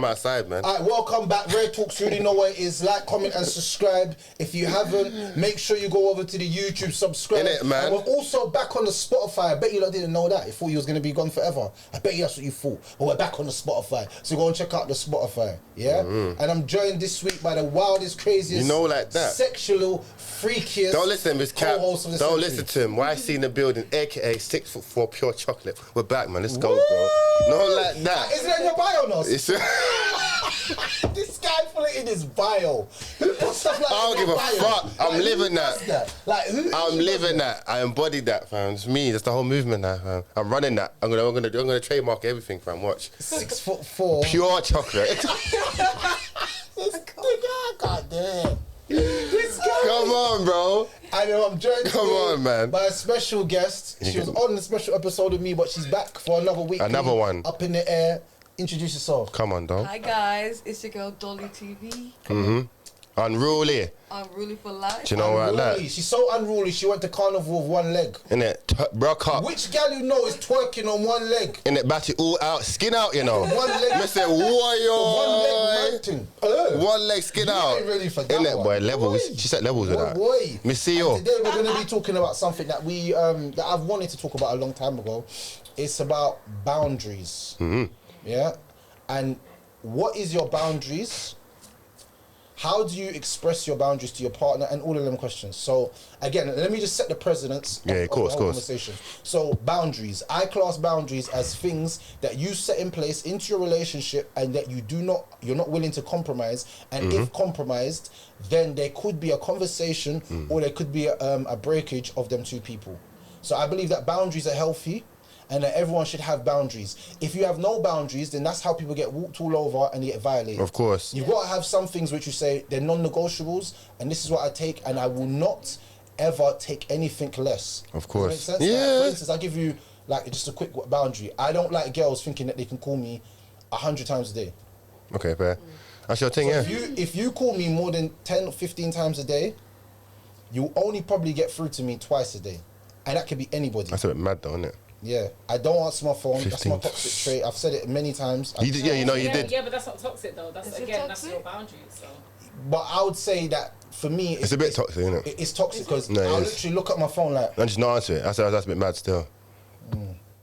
I'm outside, man. Alright, welcome back. Rare Talks, you already know what it is. Like, comment and subscribe. If you haven't, make sure you go over to the YouTube, subscribe. Innit, man? And we're also back on the Spotify. I bet you lot didn't know that. You thought you was going to be gone forever. I bet you that's what you thought. But we're back on the Spotify. So go and check out the Spotify. Yeah? And I'm joined this week by the wildest, craziest, You know, like that. sexual, freakiest. Don't listen to him, his cap. co-host of the Don't century. listen to him. Why see in the building, aka 6'4" pure chocolate. We're back, man. Let's go, bro. Not like that. Isn't that in your bio, no? It's This guy put it in his bio. Who puts stuff like I don't that in give a their bio? fuck. I'm Like, living who does that. Like, who? I'm living that. I embodied that, fam. It's me. That's the whole movement now, fam. I'm running that. I'm gonna trademark everything, fam. Watch. 6'4". Pure chocolate. This nigga, goddamn. This guy. Come on, bro. I know I'm joined Come today on, man. by a special guest. She was on the special episode with me, but she's back for another week. Another one. Up in the air. Introduce yourself. Come on, dog. Hi guys, it's your girl Dolly TV. Unruly. Unruly for life. Do you know about that? Unruly. She's so unruly, she went to carnival with one leg. Innit? Broke up. Which gal you know is twerking on one leg? Innit? Bat it all out. Skin out, you know. One leg. Me say, One leg boy. mountain. One leg skin You out. ain't ready for that Innit, one. boy? Levels. Boy. She set levels with that. Boy. Me see And you. today we're going to be talking about something that we that I've wanted to talk about a long time ago. It's about boundaries. Yeah, and what is your boundaries? How do you express your boundaries to your partner, and all of them questions? So again, let me just set the precedence. Yeah, of course, the of whole course. conversation. So boundaries. I class boundaries as things that you set in place into your relationship, and that you're not willing to compromise. And if compromised, then there could be a conversation, or there could be a breakage of them two people. So I believe that boundaries are healthy, and that everyone should have boundaries. If you have no boundaries, then that's how people get walked all over and they get violated. Of course. You've got to have some things which you say, they're non-negotiables, and this is what I take, and I will not ever take anything less. Of course. Does that make sense? Yeah. Like, for instance, I'll give you like just a quick boundary. I don't like girls thinking that they can call me 100 times a day. Okay, fair. That's your thing, So yeah. if you call me more than 10 or 15 times a day, you only probably get through to me twice a day. And that could be anybody. That's a bit mad, though, isn't it? Yeah, I don't answer my phone. That's my 15. toxic trait. I've said it many times. You did, yeah, you know you did. Yeah, but that's not toxic though. That's Is it again, that's toxic? your boundaries. So. But I would say that for me, It's a bit toxic, isn't it? It's toxic because No, it I'll is. literally look at my phone like, And just not answer it. That's a bit mad still.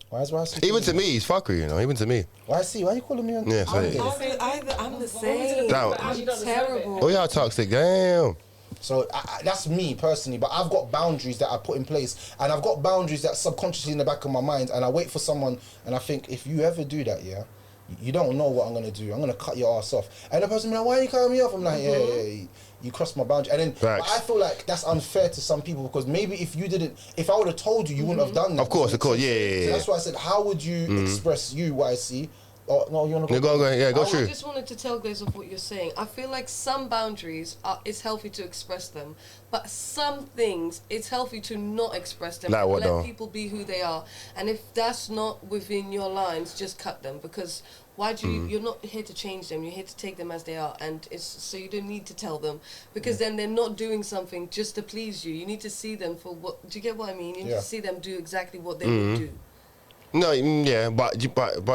why is Why Even to me, he's fuckery, you know. Even to me. Why are you calling me on? Yeah, so I'm the same. Down. But you don't deserve Terrible. Oh, yeah, toxic. Damn. So that's me personally, but I've got boundaries that I put in place, and I've got boundaries that subconsciously in the back of my mind, and I wait for someone, and I think, if you ever do that, yeah, you don't know what I'm gonna do. I'm gonna cut your ass off, and the person be like, why are you cutting me off? I'm like, yeah, you crossed my boundary, and then but Facts. I feel like that's unfair to some people, because maybe if I would have told you, you wouldn't have done that. Of course, So yeah. that's why I said, how would you express you, YC? Oh, no, you wanna Yeah, go I through. just wanted to tell guys of what you're saying. I feel like some boundaries it's healthy to express them, but some things it's healthy to not express them. Like and what let though? people be who they are. And if that's not within your lines, just cut them, because why do you? You're not here to change them. You're here to take them as they are, and it's so you don't need to tell them, because then they're not doing something just to please you. You need to see them for what. Do you get what I mean? You need to see them do exactly what they would do. No, yeah, but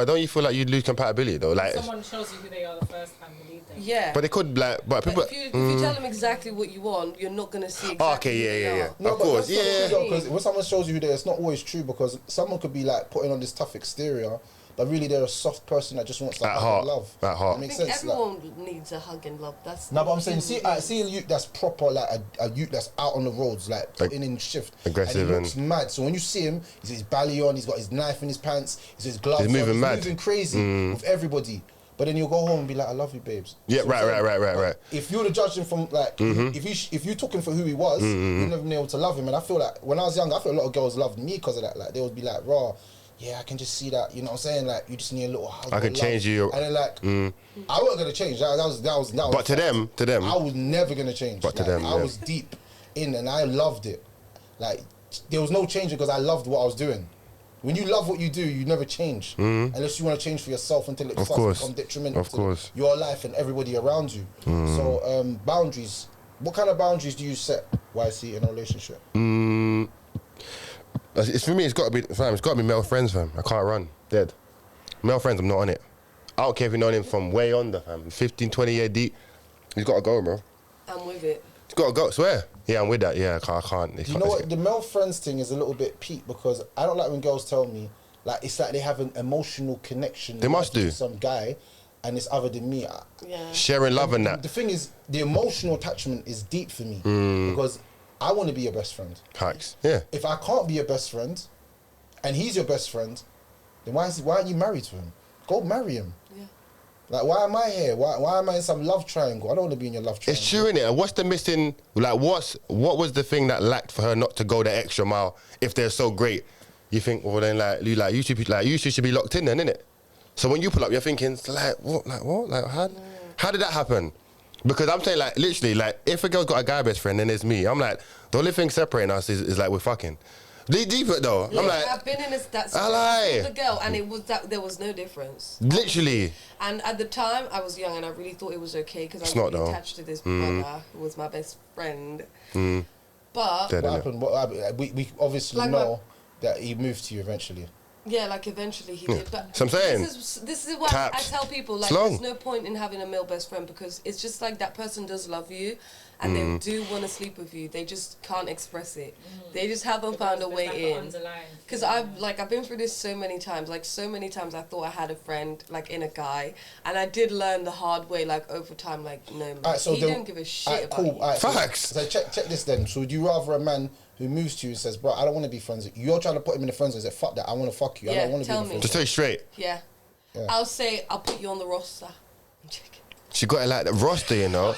don't you feel like you'd lose compatibility though? Like, Someone shows you who they are the first time, believe them. Yeah. but they could like, but people. If you tell them exactly what you want, you're not gonna see exactly. Okay, who they yeah. are. No, Of but course, that's not yeah. true though, 'cause when someone shows you who they are, it's not always true, because someone could be like putting on this tough exterior, but really they're a soft person that just wants like At heart, love. at heart. That I makes think sense. Like, everyone needs a hug and love. That's no, but I'm saying, see a youth that's proper, like a youth that's out on the roads, like putting in shift, aggressive and he looks mad. So when you see him, he's got his belly on, he's got his knife in his pants, he's got his gloves He's on, moving mad. moving crazy with everybody. But then you'll go home and be like, I love you, babes. Yeah, So I'm saying, right. If you would have judged him from like, if you took him for who he was, you'd never been able to love him. And I feel like when I was young, I feel a lot of girls loved me because of that. Like they would be like, raw. Yeah, I can just see that. You know what I'm saying? Like you just need a little hug. I can change you. And then like, I wasn't gonna change. That was. But to them, I was never gonna change. But to Like, them, I yeah. was deep in, and I loved it. Like there was no changing because I loved what I was doing. When you love what you do, you never change unless you want to change for yourself until it Of starts course. to become detrimental Of course. to your life and everybody around you. So boundaries. What kind of boundaries do you set, YC, in a relationship? It's for me. It's got to be, fam. It's got to be male friends, fam. I can't run. Dead. Male friends, I'm not on it. I don't care if you known him from way under, fam. 15, 20 year deep. He's got to go, bro. I'm with it. He's got to go. Swear. Yeah, I'm with that. Yeah, I can't. You know what? The male friends thing is a little bit peak because I don't like when girls tell me like it's like they have an emotional connection. They must do. To some guy, and it's other than me. Yeah. Sharing love and that. The thing is, the emotional attachment is deep for me because I want to be your best friend. Facts. Yeah. If I can't be your best friend, and he's your best friend, then why aren't you married to him? Go marry him. Yeah. Like, why am I here? Why am I in some love triangle? I don't want to be in your love triangle. It's true, innit? And what's the missing? Like, what was the thing that lacked for her not to go the extra mile if they're so great? You think, well, then, you should be locked in, then, innit? So when you pull up, you're thinking, what? How did that happen? Because I'm saying, like, literally, like, if a girl's got a guy best friend, then there's me. I'm like, the only thing separating us is like we're fucking. Deeper though. Yeah, I'm like, I've been in that I situation with a girl, and it was that there was no difference. Literally. And at the time, I was young, and I really thought it was okay because I was really attached to this brother who was my best friend. But what happened? We obviously like know that he moved to you eventually. Yeah, like eventually he did. But so I'm saying, this is what I tell people. Like, there's no point in having a male best friend because it's just like that person does love you, and they do want to sleep with you. They just can't express it. They just haven't found a way in. Because I've been through this so many times. Like, so many times I thought I had a friend like in a guy, and I did learn the hard way. Like, over time, like, no man, he don't give a shit about you. Facts. So check this then. So would you rather a man who moves to you and says, bro, I don't want to be friends with you. You're trying to put him in the friends and say, fuck that, I want to fuck you. I don't want to be in the friends. Just tell you straight. Yeah. I'll say, I'll put you on the roster. I'm checking. She got it like the roster, you know.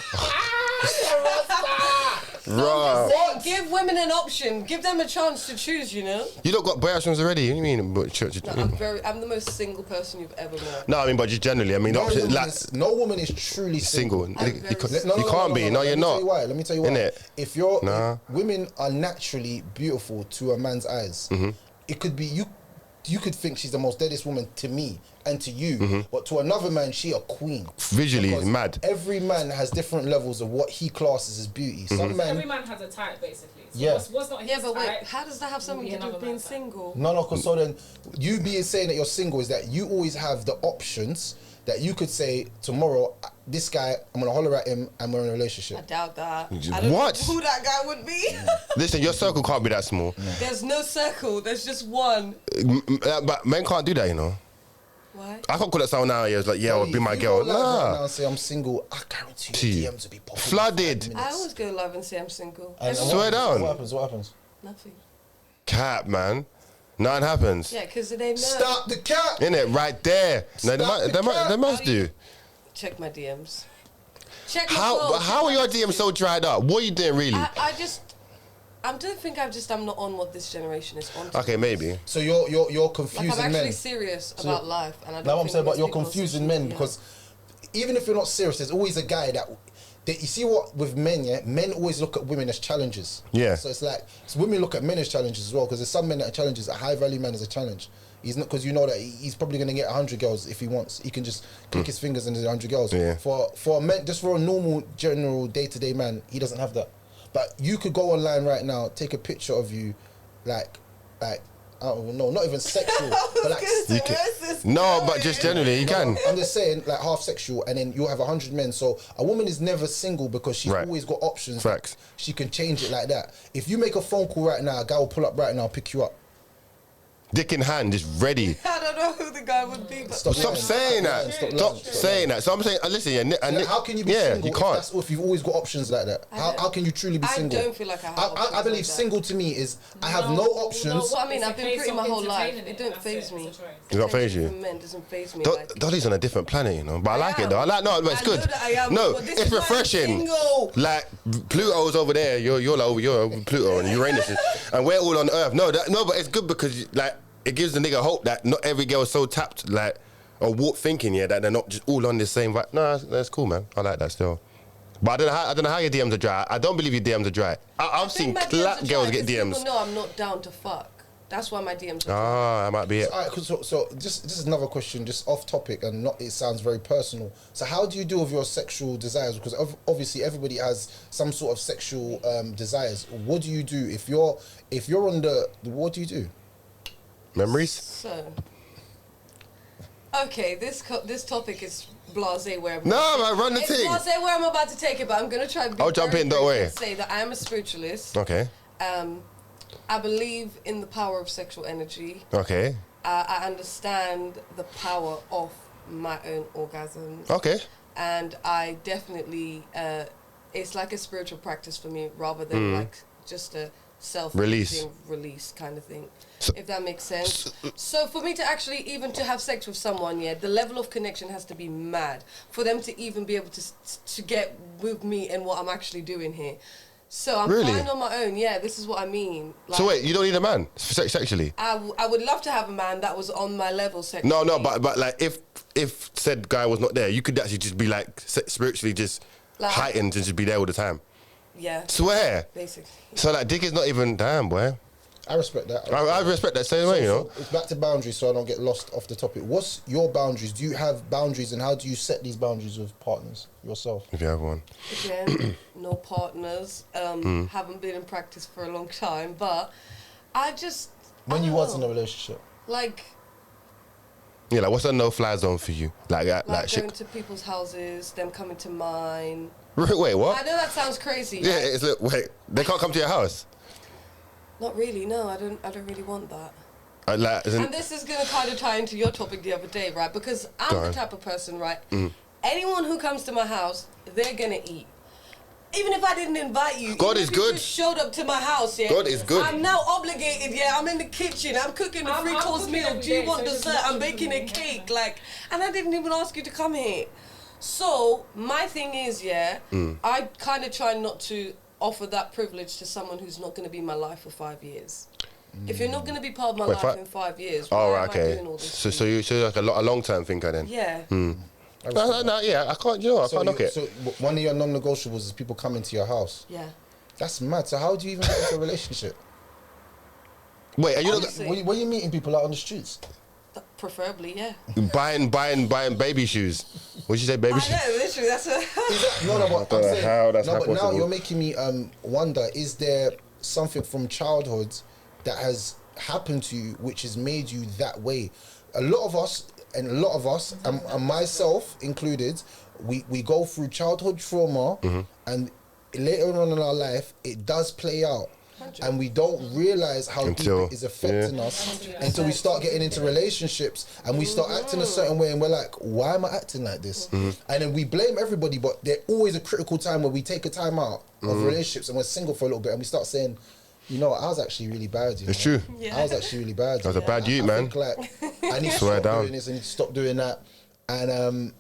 Raw. Give women an option. Give them a chance to choose, you know. You don't got boy options already. What do you mean? No, I'm the most single person you've ever met. No, I mean, but just generally, I mean, no woman is truly single. You can't be. No, you're not. Let me tell you why. Innit? If women are naturally beautiful to a man's eyes, it could be you could think she's the most deadest woman to me and to you, but to another man, she a queen. Visually, because mad. Every man has different levels of what he classes as beauty. Some men, every man has a type, basically. So yeah. What's not his yeah, but wait, type, how does that have something to do with being single? No, because so then you saying that you're single is that you always have the options that you could say tomorrow, this guy, I'm gonna holler at him and we're in a relationship. I doubt that. What? I don't know who that guy would be. Listen, your circle can't be that small. There's no circle. There's just one. But men can't do that, you know. Why? I can't call that someone now. It's like, yeah, I'll be my girl. Right now and say I'm single. I guarantee you DMs will be popping. Flooded. I always go live and say I'm single. Swear down. What happens? Nothing. Cap, man. Nothing happens. Yeah, because they know. Stop the cap. Innit, right there. No, they must do. Check my DMs. Check my phone. How are your DMs so dried up? What are you doing, really? I don't think I'm not on what this generation is on. Okay, maybe. So you're confusing men. Like, I'm actually serious about life, and I don't. Now I'm saying, but you're confusing men because even if you're not serious, there's always a guy that you see what with men, men always look at women as challenges. Yeah. So it's like women look at men as challenges as well because there's some men that are challenges. A high value man is a challenge. He's not because you know that he's probably going to get 100 girls if he wants. He can just click his fingers and there's 100 girls. Yeah. For a man, just for a normal general day-to-day man, he doesn't have that. But you could go online right now, take a picture of you, like I don't know, not even sexual, but like but just generally you can. I'm just saying, like half sexual, and then you'll have 100 men. So a woman is never single because she's always got options. Facts. She can change it like that. If you make a phone call right now, a guy will pull up right now, pick you up. Dick in hand, just ready. I don't know who the guy would be. But Stop saying that. Stop saying that. So I'm saying, listen, how can you be single? You can't. If you've always got options like that, how can you truly be single? I don't feel like I have. I believe single to me is I have no options. No, what I mean, I've been pretty my whole life. It don't phase me. It don't phase you. Men doesn't phase me. Dolly's on a different planet, you know. But I like it though. But it's good. No, it's refreshing. Like Pluto's over there. You're Pluto and Uranus, and we're all on Earth. No, but it's good because like. It gives the nigga hope that not every girl is so tapped, like, or warped thinking, that they're not just all on the same vibe. No, that's cool, man. I like that still. But I don't know how your DMs are dry. I don't believe your DMs are dry. I've seen clap girls get DMs. No, I'm not down to fuck. That's why my DMs are dry. Ah, that might be it. So just is another question, just off topic, and it sounds very personal. So how do you deal with your sexual desires? Because obviously everybody has some sort of sexual desires. What do you do if you're on what do you do? Memories? So, Okay, this topic is blasé where I'm man, run the it's thing. blasé where I'm about to take it, but I'm gonna try. I'll jump in, don't worry. Say that I am a spiritualist. Okay. I believe in the power of sexual energy. Okay. I understand the power of my own orgasms. Okay. And I definitely, it's like a spiritual practice for me rather than like just a Release kind of thing, if that makes sense. So for me to actually even to have sex with someone, the level of connection has to be mad for them to even be able to get with me and what I'm actually doing here. So I'm fine on my own. Yeah, this is what I mean. Like, so wait, you don't need a man sexually? I would love to have a man that was on my level sexually. No, but like if said guy was not there, you could actually just be like spiritually just like, heightened and just be there all the time. Yeah. Swear. Basically. So like dick is not even damn, boy. I respect that. I respect that same way, you know. It's back to boundaries, so I don't get lost off the topic. What's your boundaries? Do you have boundaries, and how do you set these boundaries with partners yourself? If you have one. Again, no partners. Haven't been in practice for a long time, but I just. When you was in a relationship. Like. Yeah, like what's a no-fly zone for you? Like going shit. to people's houses, them coming to mine. Wait, what? I know that sounds crazy. Yeah, it's wait. They can't come to your house. Not really. No, I don't really want that. Like, and this is gonna kind of tie into your topic the other day, right? Because I'm the type of person, right? Anyone who comes to my house, they're gonna eat. Even if I didn't invite you, God is good. You just showed up to my house, yeah. God is good. I'm now obligated, yeah. I'm in the kitchen. I'm cooking the 3-course meal. Do you want dessert? I'm baking a cake, like, and I didn't even ask you to come here. So my thing is, I kind of try not to offer that privilege to someone who's not going to be in my life for 5 years. If you're not going to be part of my life in 5 years, why am I doing all this? So you're like a long-term thinker then? Yeah. No, yeah, I can't. You know, I can't knock it. So one of your non-negotiables is people coming to your house. Yeah. That's mad. So how do you even get into a relationship? Wait, are you were you meeting people out on the streets? Preferably, yeah. buying baby shoes. What did you say, baby shoes? I know, literally, that's a... No, but I'm saying, how that's but possible. now you're making me wonder, is there something from childhood that has happened to you which has made you that way? A lot of us, and myself included, we go through childhood trauma, and later on in our life, it does play out. And we don't realise how deep it is affecting us until we start getting into relationships and we start acting a certain way and we're like, why am I acting like this? And then we blame everybody, but there's always a critical time where we take a time out of relationships and we're single for a little bit and we start saying, you know, I was actually really bad. It's true. I was actually really bad. I was a bad youth, man. I think, I need to stop doing this, I need to stop doing that. And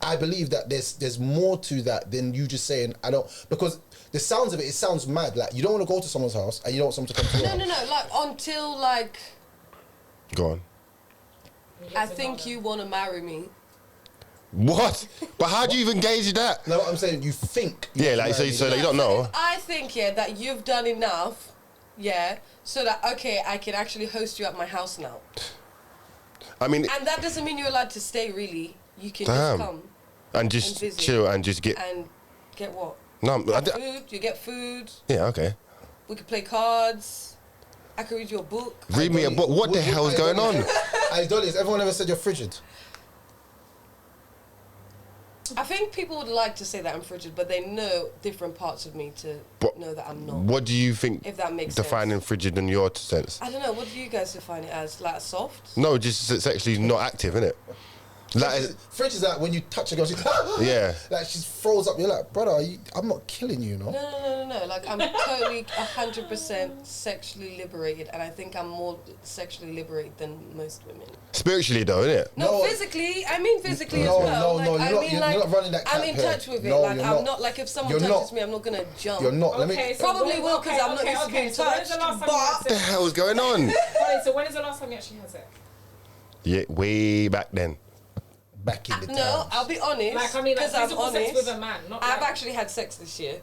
I believe that there's more to that than you just saying, I don't, because the sounds of it sounds mad. Like, you don't want to go to someone's house and you don't want someone to come to your house. No, like, until, like... Go on. I think you want to marry me. What? But how do you even gauge that? No, what I'm saying, you think. Yeah, like, so you don't know. I think, that you've done enough, so that, okay, I can actually host you at my house now. I mean... And that doesn't mean you're allowed to stay, really. You can just come. And just chill and just get... And get what? No, you get food. Yeah, okay. We could play cards. I could read you a book. Read me a book. What the hell is going on? Hey, Dolly, has everyone ever said you're frigid? I think people would like to say that I'm frigid, but they know different parts of me to know that I'm not. What do you think, if that makes defining sense. Frigid in your sense? I don't know. What do you guys define it as? Like soft? No, just sexually not active, innit? Like, frigid is like when you touch a girl, she's like she froze up. You're like, brother, I'm not killing you, no? No. Like, I'm totally 100% sexually liberated, and I think I'm more sexually liberated than most women. Spiritually, though, innit? No, physically. I mean physically as well. No, you're not running that. I'm in touch with it. No, like, I'm not like if someone touches me, I'm not gonna jump. You're not. Okay, probably will because I'm not used to being touched. What the hell is going on? So when is the last time you actually had sex? Yeah, way back then. Back in the time. No, I'll be honest. Like, I mean, like, I'm honest. sex with a man, not I've actually had sex this year.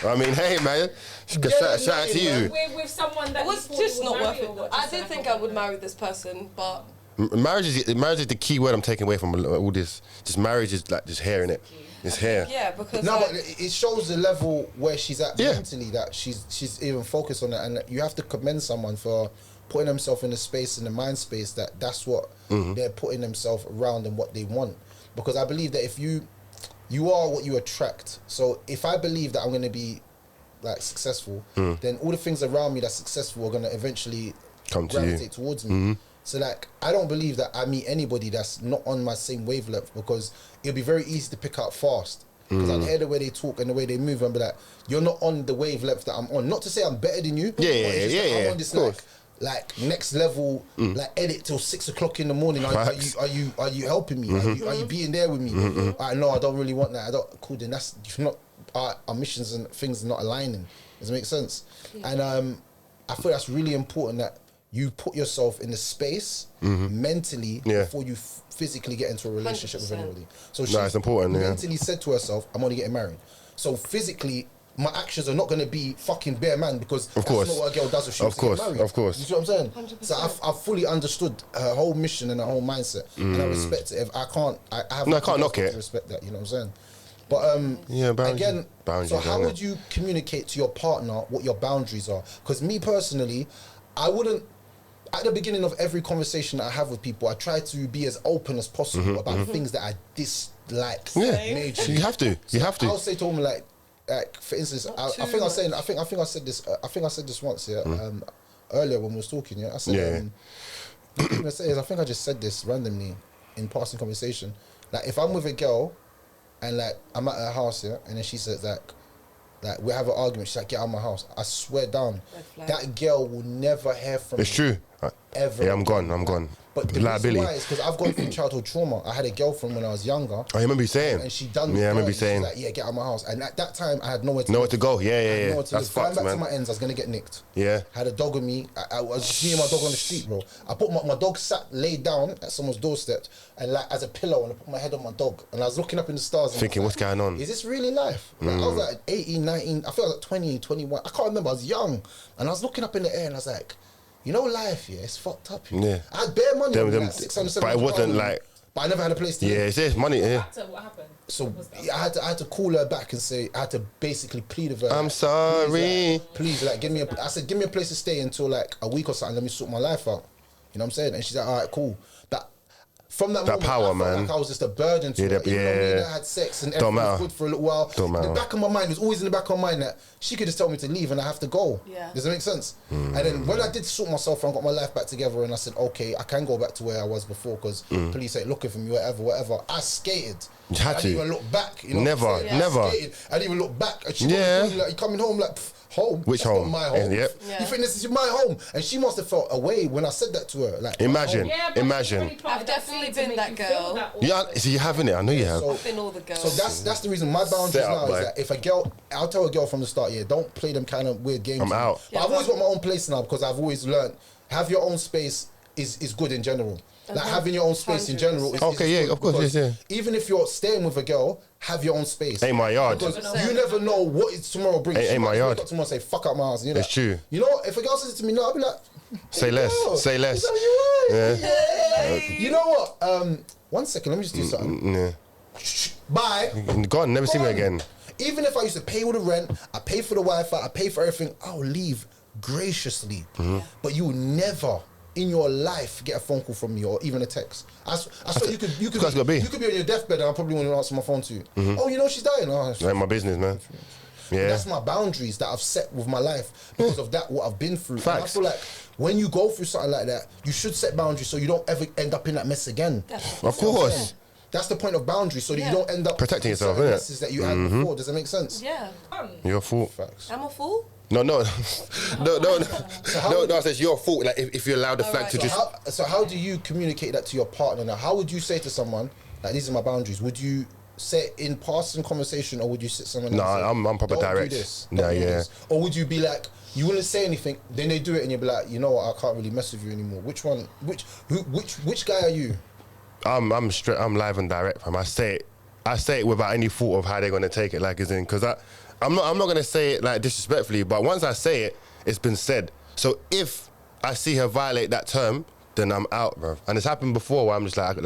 I mean, hey, man. Shout out to you. With someone that was just not worth it. I did think I would marry this person, but... Marriage is the key word I'm taking away from all this. Just marriage is like just hair in it. It's hair. Yeah, because but it shows the level where she's at mentally, that she's even focused on it, and you have to commend someone for putting themselves in a space, in the mind space, that's what they're putting themselves around and what they want. Because I believe that if you are what you attract. So if I believe that I'm going to be like successful, then all the things around me that's successful are going to eventually gravitate towards me. So like, I don't believe that I meet anybody that's not on my same wavelength, because it'll be very easy to pick out fast. Because I hear the way they talk and the way they move, and be like, you're not on the wavelength that I'm on. Not to say I'm better than you. I'm on this like next level, like edit till 6 o'clock in the morning. Are you helping me? Are you being there with me? No, I don't really want that. I don't. Cool, then that's not our missions and things are not aligning. Does it make sense? And I feel that's really important that you put yourself in the space mentally before you physically get into a relationship 100%. With anybody. So she's mentally said to herself, I'm only getting married. So physically, my actions are not going to be fucking bare man, because that's not what a girl does if she wants to get married. Of course. You see what I'm saying? 100%. So I've fully understood her whole mission and her whole mindset, and I respect it. I can't knock it. Respect that, you know what I'm saying? But again, so how would you communicate to your partner what your boundaries are? Because me personally, I wouldn't. At the beginning of every conversation that I have with people, I try to be as open as possible about the things that I dislike. Majorly. You have to. I'll say to them like for instance, I think I said this once earlier when we was talking. I said I think I just said this randomly in passing conversation. Like, if I'm with a girl and like I'm at her house and then she says like we have an argument, she's like, get out of my house. I swear down, that girl will never hear from me. It's true. Ever. Yeah, I'm gone. But the reason why is because I've gone through childhood trauma. I had a girlfriend when I was younger. I remember you saying. And she done me. Yeah, I remember you saying. She's like, get out of my house. And at that time, I had nowhere to go. Yeah. That's fucked, man. Back man. to my ends, I was going to get nicked. Yeah. I had a dog with me. I was just me and my dog on the street, bro. I put my dog laid down at someone's doorstep and like as a pillow, and I put my head on my dog. And I was looking up in the stars. And thinking, what's going on? Is this really life? Like, I was like 18, 19. I feel like 20, 21. I can't remember. I was young. And I was looking up in the air and I was like, you know, life, it's fucked up. Yeah. I had bare money, like 600, but it wasn't like. But I never had a place to live. Yeah, it's money. Yeah. What happened? So I had to call her back and say, I had to basically plead with her. I'm sorry. Please, give me I said, give me a place to stay until like a week or something. Let me sort my life out. You know what I'm saying? And she's like, all right, cool. But from that moment, power, I felt man. like I was just a burden to her. Even though me and her had sex and everything was good for a little while. In the back of my mind, it was always in the back of my mind that she could just tell me to leave and I have to go. Yeah. Does that make sense? And then when I did sort myself out and got my life back together and I said, okay, I can go back to where I was before because police ain't looking for me, whatever. I skated. You had I didn't even look back. You know never. I didn't even look back. And she like, you coming home like, home? Which That's home? Not my home. Yep. Yeah. You think this is my home? And she must have felt away when I said that to her. Like, imagine. I've definitely been that girl. So you have, innit? I know you have. I've been all the girls. So that's the reason my boundaries now is that if a girl, I'll tell a girl from the start, don't play them kind of weird games. I'm out. But I've always got my own place now because I've always learned have your own space is good in general. Like having your own space in general is good, of course, yeah. Even if you're staying with a girl, have your own space. Ain't my yard. Because you never know what tomorrow brings. Ain't my yard. Tomorrow say fuck out my house. You know it's true. You know, if a girl says it to me now, I'll be like, say less. Say less. Is that you right? Yeah. You know what? 1 second. Let me just do something. Bye. Gone. Never see me again. Even if I used to pay all the rent, I pay for the Wi-Fi, I pay for everything, I'll leave graciously. But you will never in your life get a phone call from me or even a text. I swear you could be on your deathbed and I probably won't answer my phone to you. Oh, you know she's dying. Oh, that ain't my business, man. Yeah. That's my boundaries that I've set with my life because of that, what I've been through. Facts. And I feel like when you go through something like that, you should set boundaries so you don't ever end up in that mess again. Of course. That's the point of boundaries, so that you don't end up protecting yourself, innit? Messes that you had before. Does that make sense? Yeah. Your fault. Facts. I'm a fool? No. No, it's your fault. Like if you allow the flag to just. So how do you communicate that to your partner? Now, how would you say to someone like these are my boundaries? Would you say it in passing conversation, or would you sit someone? No, I'm proper direct. Do this. Yeah. This. Or would you be like, you wouldn't say anything, then they do it, and you'll be like, you know what, I can't really mess with you anymore. Which one? Which guy are you? I'm straight. I'm live and direct, fam. I say it without any thought of how they're gonna take it. Like, as in, because I'm not gonna say it like disrespectfully, but once I say it, it's been said. So if I see her violate that term, then I'm out, bro. And it's happened before where I'm just like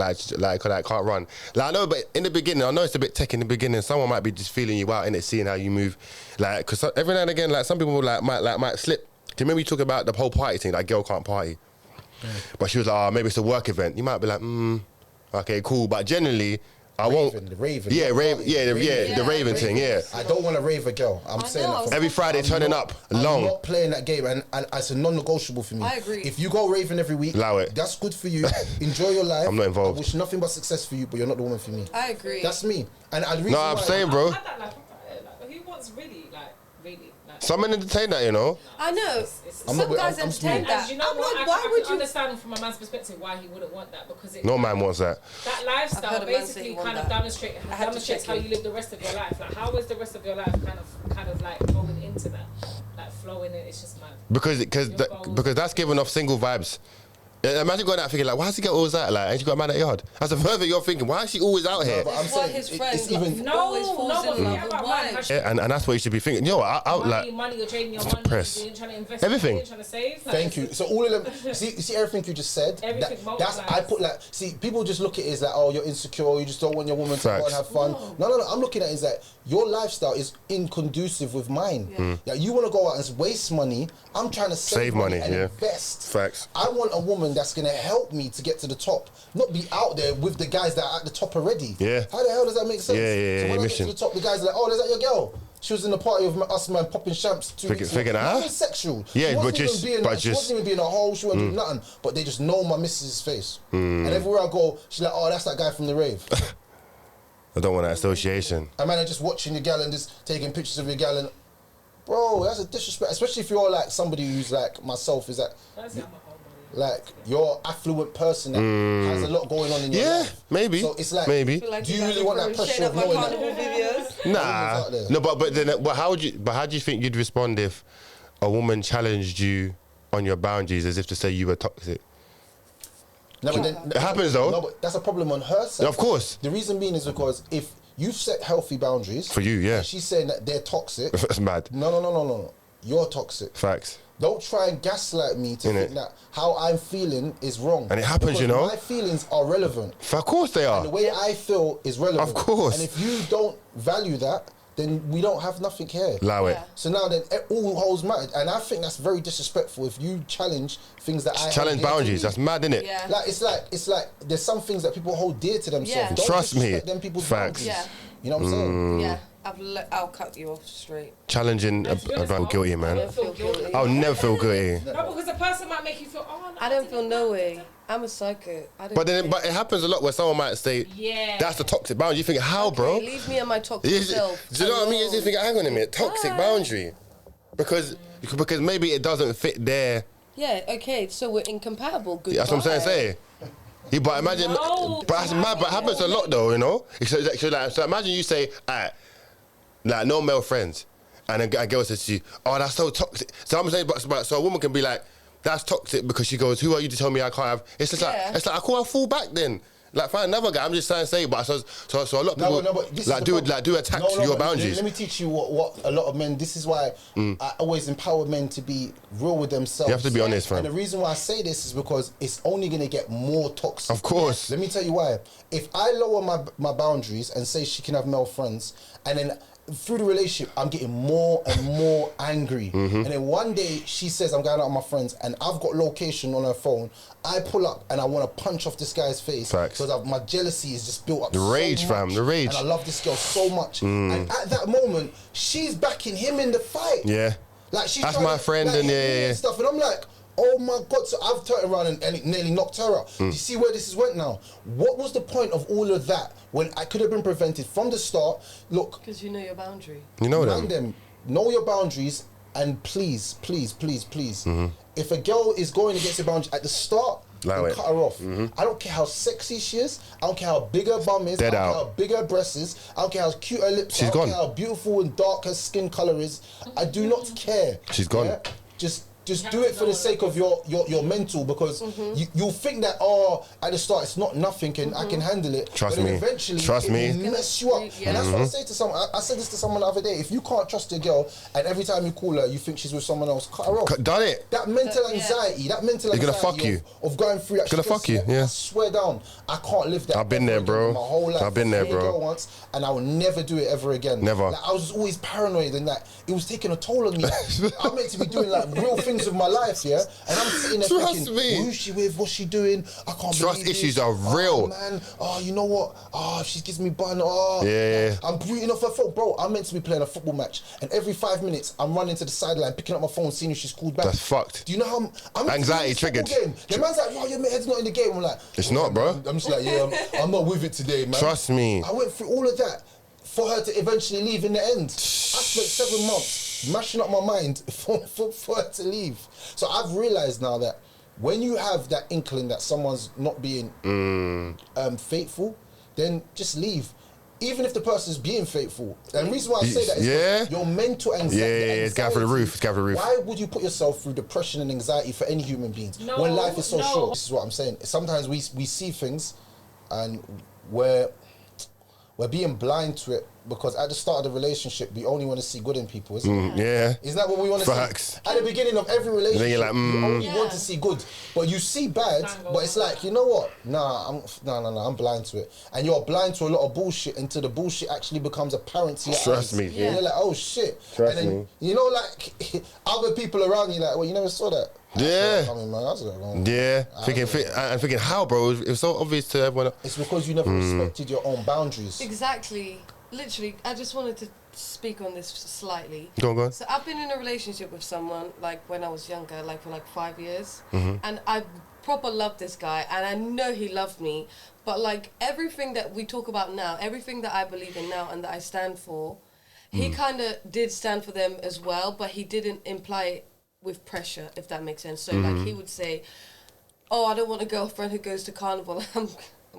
I can't run. Like, I know, but in the beginning, I know it's a bit tech in the beginning. Someone might be just feeling you out in it, seeing how you move. Like, because every now and again, like some people might slip. you remember you talk about the whole party thing? That girl can't party. But she was like, maybe it's a work event. You might be like, okay, cool. But generally, I won't. The Raven. Yeah, the Raven thing, yeah. I don't want to rave a girl. I'm saying that. Every Friday turning up, long. I'm not playing that game, and it's a non-negotiable for me. I agree. If you go raving every week, allow it. That's good for you. Enjoy your life. I'm not involved. I wish nothing but success for you, but you're not the woman for me. I agree. That's me. And the reason No, I'm why saying, bro. I've had that life. Who wants really? Some men entertain that, you know. I know. Some guys entertain that. And you know I'm what? like, I why would can you? understand from a man's perspective why he wouldn't want that, because it No man wants that. that I've lifestyle heard a man say basically he want kind of that. demonstrates how you live the rest of your life. Like, how is the rest of your life kind of like going into that, like flowing in? It's just mad. Because that's giving off single vibes. Imagine going out thinking like, why does he get always out? Like, ain't you got a man at yard? That's the further you're thinking. Why is she always out here? But I'm That's why saying his it's friends even always falls in love with wives. Yeah, and that's what you should be thinking. Yo, Money, you're trading your money, Press. you're trying to invest, Everything. you're trying to save. Like, Thank you. So all of them, see everything you just said. Everything That's multiplies. I put like, see, people just look at it as like, oh, you're insecure. You just don't want your woman to go Facts. and have fun. No. I'm looking at it as that your lifestyle is inconducive with mine. Yeah. Like, you want to go out and waste money. I'm trying to save money and yeah. invest. Facts. I want a woman that's gonna help me to get to the top, not be out there with the guys that are at the top already. Yeah. How the hell does that make sense? Yeah, So when I get mission. to the top, the guys are like, oh, is that your girl? She was in the party with us, man, popping champs 2 weeks ago. Figuring out. Nothing sexual. Yeah, She but wasn't just- even being, but she just- wasn't even being a hoe. She wasn't doing nothing. But they just know my missus' face. And everywhere I go, she's like, oh, that's that guy from the rave. I don't want that association. And man, I'm just watching your gal and just taking pictures of your gal and, bro, that's a disrespect. Especially if you're like somebody who's like myself, is that like you're affluent person that has a lot going on in your Yeah, life. maybe. So it's like, Maybe. do you really want that pressure of knowing that? Nah. out there. No, but how do you think you'd respond if a woman challenged you on your boundaries as if to say you were toxic? No, but then, It happens though. No, but that's a problem on her side. Of course. The reason being is because if you've set healthy boundaries For you, yeah. and she's saying that they're toxic. That's mad. No. You're toxic. Facts. Don't try and gaslight me to Innit? think that how I'm feeling is wrong. And it happens, Because you know. my feelings are relevant. Of course they And the are. way I feel is relevant. Of course. And if you don't value that, then we don't have nothing here. Allow it. Yeah. So now then, all holds matter. And I think that's very disrespectful if you challenge things that I Challenge hold dear to boundaries. me. That's mad, innit? Yeah. Like it's like there's some things that people hold dear to themselves. Yeah. Don't Trust me. disrespect them people's Facts. boundaries. Yeah. You know what I'm saying? Yeah, I'll cut you off straight. Challenging about guilty, I man. don't feel guilty. I'll never feel guilty. No, because the person might make you feel, oh, no, I don't feel didn't no know way. that. I'm a psycho. I don't But care. it happens a lot where someone might say, Yeah. that's the toxic boundary. You think, how, bro? Okay, leave me and my toxic Is it- self. Do you know what I mean? alone. You think, hang on a minute, toxic Why? boundary. Because maybe it doesn't fit their. Yeah, okay, so we're incompatible. Goodbye. That's what I'm saying. Yeah, but imagine, No. but that's mad. But it happens a lot though, you know. So imagine you say, alright, like no male friends, and a girl says to you, oh, that's so toxic. So I'm saying, but so a woman can be like, that's toxic because she goes, who are you to tell me I can't have? It's just Yeah. like I call her fall back then. Like find another guy. I'm just trying to say, but so a lot of people but this is the problem. do attack No, your but boundaries. Let me teach you what a lot of men. This is why I always empower men to be real with themselves. You have to be honest, fam. And the reason why I say this is because it's only going to get more toxic. Of course. Let me tell you why. If I lower my boundaries and say she can have male friends, and then through the relationship, I'm getting more and more angry. And then one day she says, I'm going out with my friends, and I've got location on her phone. I pull up and I want to punch off this guy's face. Facts. Because my jealousy is just built up. The rage, so fam, much, the rage. And I love this girl so much. And at that moment, she's backing him in the fight. Yeah. Like she's That's trying my to, friend, like, and hit yeah, me yeah. and stuff. And I'm like, oh my God. So I've turned around and it nearly knocked her out. Do you see where this is went now? What was the point of all of that when I could have been prevented from the start? Look, Because you know your boundary. You know them. Mandem, know your boundaries, and please, if a girl is going against your boundaries at the start, Allow then it. cut her off. I don't care how sexy she is. I don't care how big her bum is. Dead I don't out. care how big her breasts is. I don't care how cute her lips are. She's I don't gone. care how beautiful and dark her skin colour is. I do not care. She's gone. Just do it for the sake of your mental, because you'll think that at the start it's not nothing and I can handle it. Trust but then me. eventually Trust it me. will mess you up. Yeah. And that's what I say to someone. I said this to someone the other day. If you can't trust a girl and every time you call her you think she's with someone else, cut her off. Done it. That mental Yeah. anxiety, It's gonna fuck you. of going through that. Gonna fuck you, yeah. I swear down, I can't live that. I've been ever there, again bro. in my whole life. I've been there, I dated a bro. girl once, and I will never do it ever again. Never. Like, I was always paranoid, and that it was taking a toll on me. I'm meant to be doing like real things problems with my life, yeah, and I'm sitting there Trust thinking, me. who's she with? What's she doing? I can't Trust believe issues this. are real. Oh, man. Oh, you know what? Oh, she gives me bun. Oh, Yeah. I'm booting off her phone, bro. I'm meant to be playing a football match, and every 5 minutes I'm running to the sideline, picking up my phone, seeing if she's called back. That's fucked. Do you know how I'm Anxiety triggered. Game. The man's like, "Yo, your head's not in the game." I'm like, It's not, bro. I'm just like, yeah, I'm not with it today, man. Trust me. I went through all of that for her to eventually leave in the end. I spent 7 months mashing up my mind for her to leave. So I've realised now that when you have that inkling that someone's not being faithful, then just leave. Even if the person's being faithful. And the reason why I say that is your mental anxiety. It's going for the roof. It's going for the roof. Why would you put yourself through depression and anxiety for any human beings when life is so short? This is what I'm saying. Sometimes we see things and we're being blind to it because at the start of the relationship, we only want to see good in people, isn't it? Yeah. Isn't that what we want to see? At the beginning of every relationship, you're like, you only want to see good. But you see bad, but it's like, you know what? I'm blind to it. And you're blind to a lot of bullshit until the bullshit actually becomes apparent to your eyes. Trust me. And you're like, oh shit. Trust and then, me. you know, like, other people around you like, well, you never saw that. Yeah. Thinking how, bro? It was so obvious to everyone. It's because you never respected your own boundaries. Exactly. Literally, I just wanted to speak on this slightly. Go on. So I've been in a relationship with someone like when I was younger, like for like 5 years, and I proper loved this guy, and I know he loved me. But like everything that we talk about now, everything that I believe in now and that I stand for, he kind of did stand for them as well, but he didn't imply it with pressure, if that makes sense. So like he would say, "Oh, I don't want a girlfriend who goes to carnival." I'm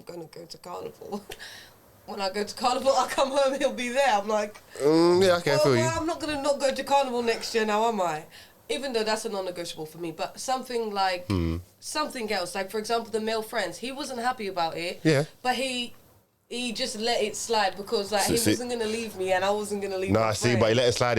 going to go to carnival. When I go to carnival, I come home, he'll be there. I'm like, I can't feel you. I'm not going to not go to carnival next year now, am I? Even though that's a non-negotiable for me. But something like, something else. Like, for example, the male friends. He wasn't happy about it. Yeah. But he just let it slide because like he wasn't going to leave me and I wasn't going to leave Nah, see, but he let it slide.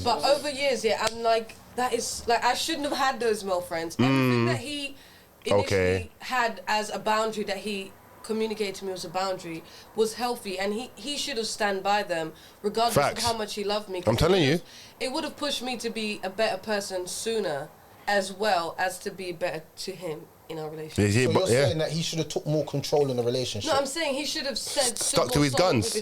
But over years, I'm like, that is, like, I shouldn't have had those male friends. Everything that he initially had as a boundary that he communicated to me as a boundary was healthy, and he should have stand by them regardless of how much he loved me. I'm telling you, it would have pushed me to be a better person sooner, as well as to be better to him in our relationship. So you're saying that he should have took more control in the relationship? No, I'm saying he should have stuck to his guns.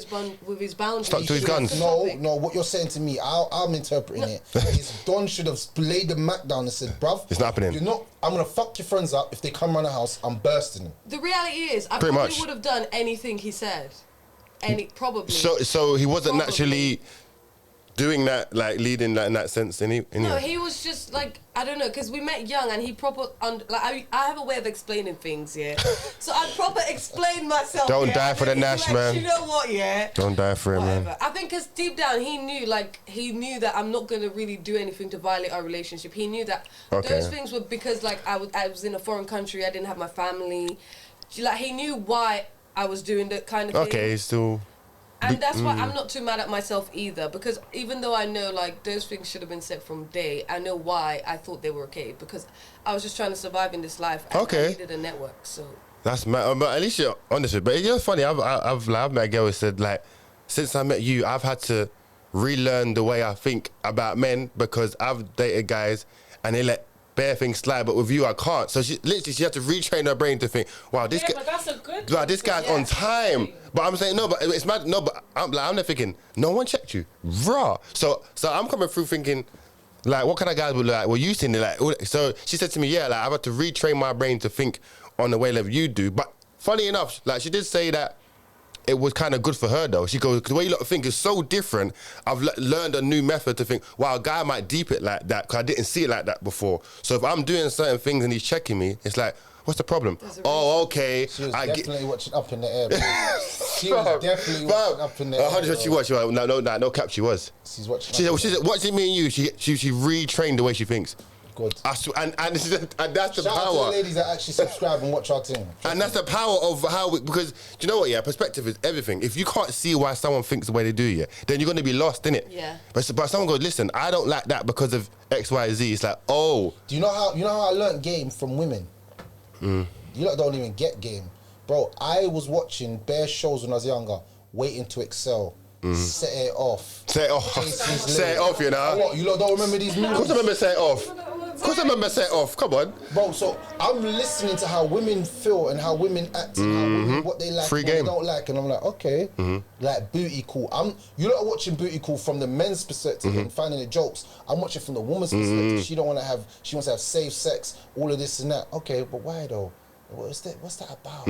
With his boundaries. Stuck to his guns. No, what you're saying to me, I'm interpreting it. His Don should have laid the mat down and said, bruv, it's not happening. I'm going to fuck your friends up. If they come around the house, I'm bursting them. The reality is, I probably would have done anything he said. Probably. So he wasn't naturally doing that, like leading that in that sense. No, he was just like, I don't know, because we met young and he proper, I have a way of explaining things, yeah. So I proper explained myself. Don't die for the Nash, man. You know what, yeah. Don't die for him, man. I think because deep down he knew that I'm not gonna really do anything to violate our relationship. He knew that those things were because like I was in a foreign country, I didn't have my family. Like he knew why I was doing that kind of thing. Okay, still. And that's why I'm not too mad at myself either, because even though I know like those things should have been said from day, I know why I thought they were okay, because I was just trying to survive in this life and I needed a network. So that's mad. But at least you're honest with it. But you know, it's funny. I've met a girl who said like, since I met you, I've had to relearn the way I think about men because I've dated guys and they let bare things slide, but with you I can't. So she had to retrain her brain to think, wow, this guy, but that's a good this guy's on time. But I'm saying no, but it's mad. No, but I'm there thinking, no one checked you, raw. So I'm coming through thinking, like, what kind of guys would like? Well, you seen it, like. So she said to me, yeah, like I've had to retrain my brain to think on the way that you do. But funny enough, like she did say that it was kind of good for her though. She goes, the way you lot think is so different. I've learned a new method to think, wow, a guy might deep it like that because I didn't see it like that before. So if I'm doing certain things and he's checking me, it's like, what's the problem? Oh, okay. She was definitely watching Up in the Air, bro. She was definitely watching Up in the Air. 100% she was. No cap, she was. She's watching. She said, watching me and you, she retrained the way she thinks. Good. And that's the power. Shout out to the ladies that actually subscribe and watch our thing. And that's the power of how because do you know what? Yeah, perspective is everything. If you can't see why someone thinks the way they do, yeah, then you're going to be lost, innit? Yeah. But someone goes, listen, I don't like that because of X, Y, Z. It's like, oh. Do you know how I learned game from women? You lot don't even get game, bro. I was watching bare shows when I was younger, waiting to excel. Set it off. Set it off. Set it off, you know. What, you lot don't remember these movies? Of course I remember Set It Off. Of course I remember set off. Come on. Bro, so I'm listening to how women feel and how women act and how women, what they like Free and what game. they don't like. And I'm like, okay, like booty call. You're not watching booty call from the men's perspective and finding the jokes. I'm watching from the woman's perspective. She wants to have safe sex, all of this and that. Okay, but why though? What's that about?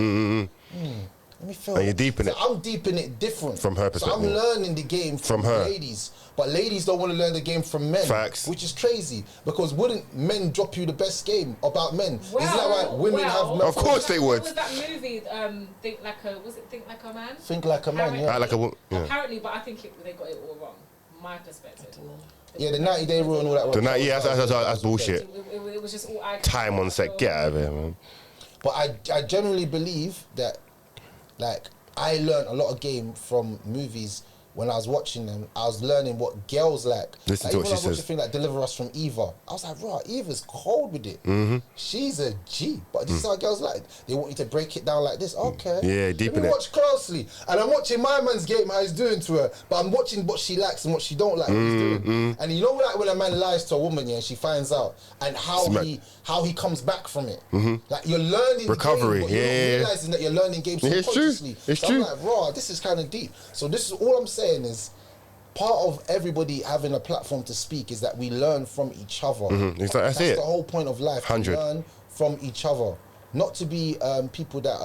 Let me feel. And you're deep in it. I'm deep in it different. From her perspective. So I'm learning the game from her. ladies. But ladies don't want to learn the game from men. Facts. Which is crazy. Because wouldn't men drop you the best game about men? Isn't that why women have... Of course they would. What was that movie, Think Like a Man? Think Like a Man, yeah. Act like a woman. Yeah. Apparently, but I think they got it all wrong. My perspective. Yeah, the 90-day rule and all that. That's bullshit. It was just all Time on set. Get out of here, man. But I generally believe that, like, I learned a lot of game from movies. When I was watching them, I was learning what girls like. Listen to what she I watched a says. thing like Deliver Us from Eva. I was like, right, Eva's cold with it. She's a G. But this is how girls like. They want you to break it down like this. Okay. Yeah, deep Let in me it. watch closely. And I'm watching my man's game, how he's doing to her. But I'm watching what she likes and what she don't like what he's doing. And you know, like when a man lies to a woman, yeah, she finds out. And how he comes back from it. Like you're learning recovery, the game, but you're not realizing that you're learning game subconsciously. It's so true. I'm like, raw, this is kind of deep. So this is all I'm saying is, part of everybody having a platform to speak is that we learn from each other. That's it. The whole point of life. 100. To learn from each other. Not to be people that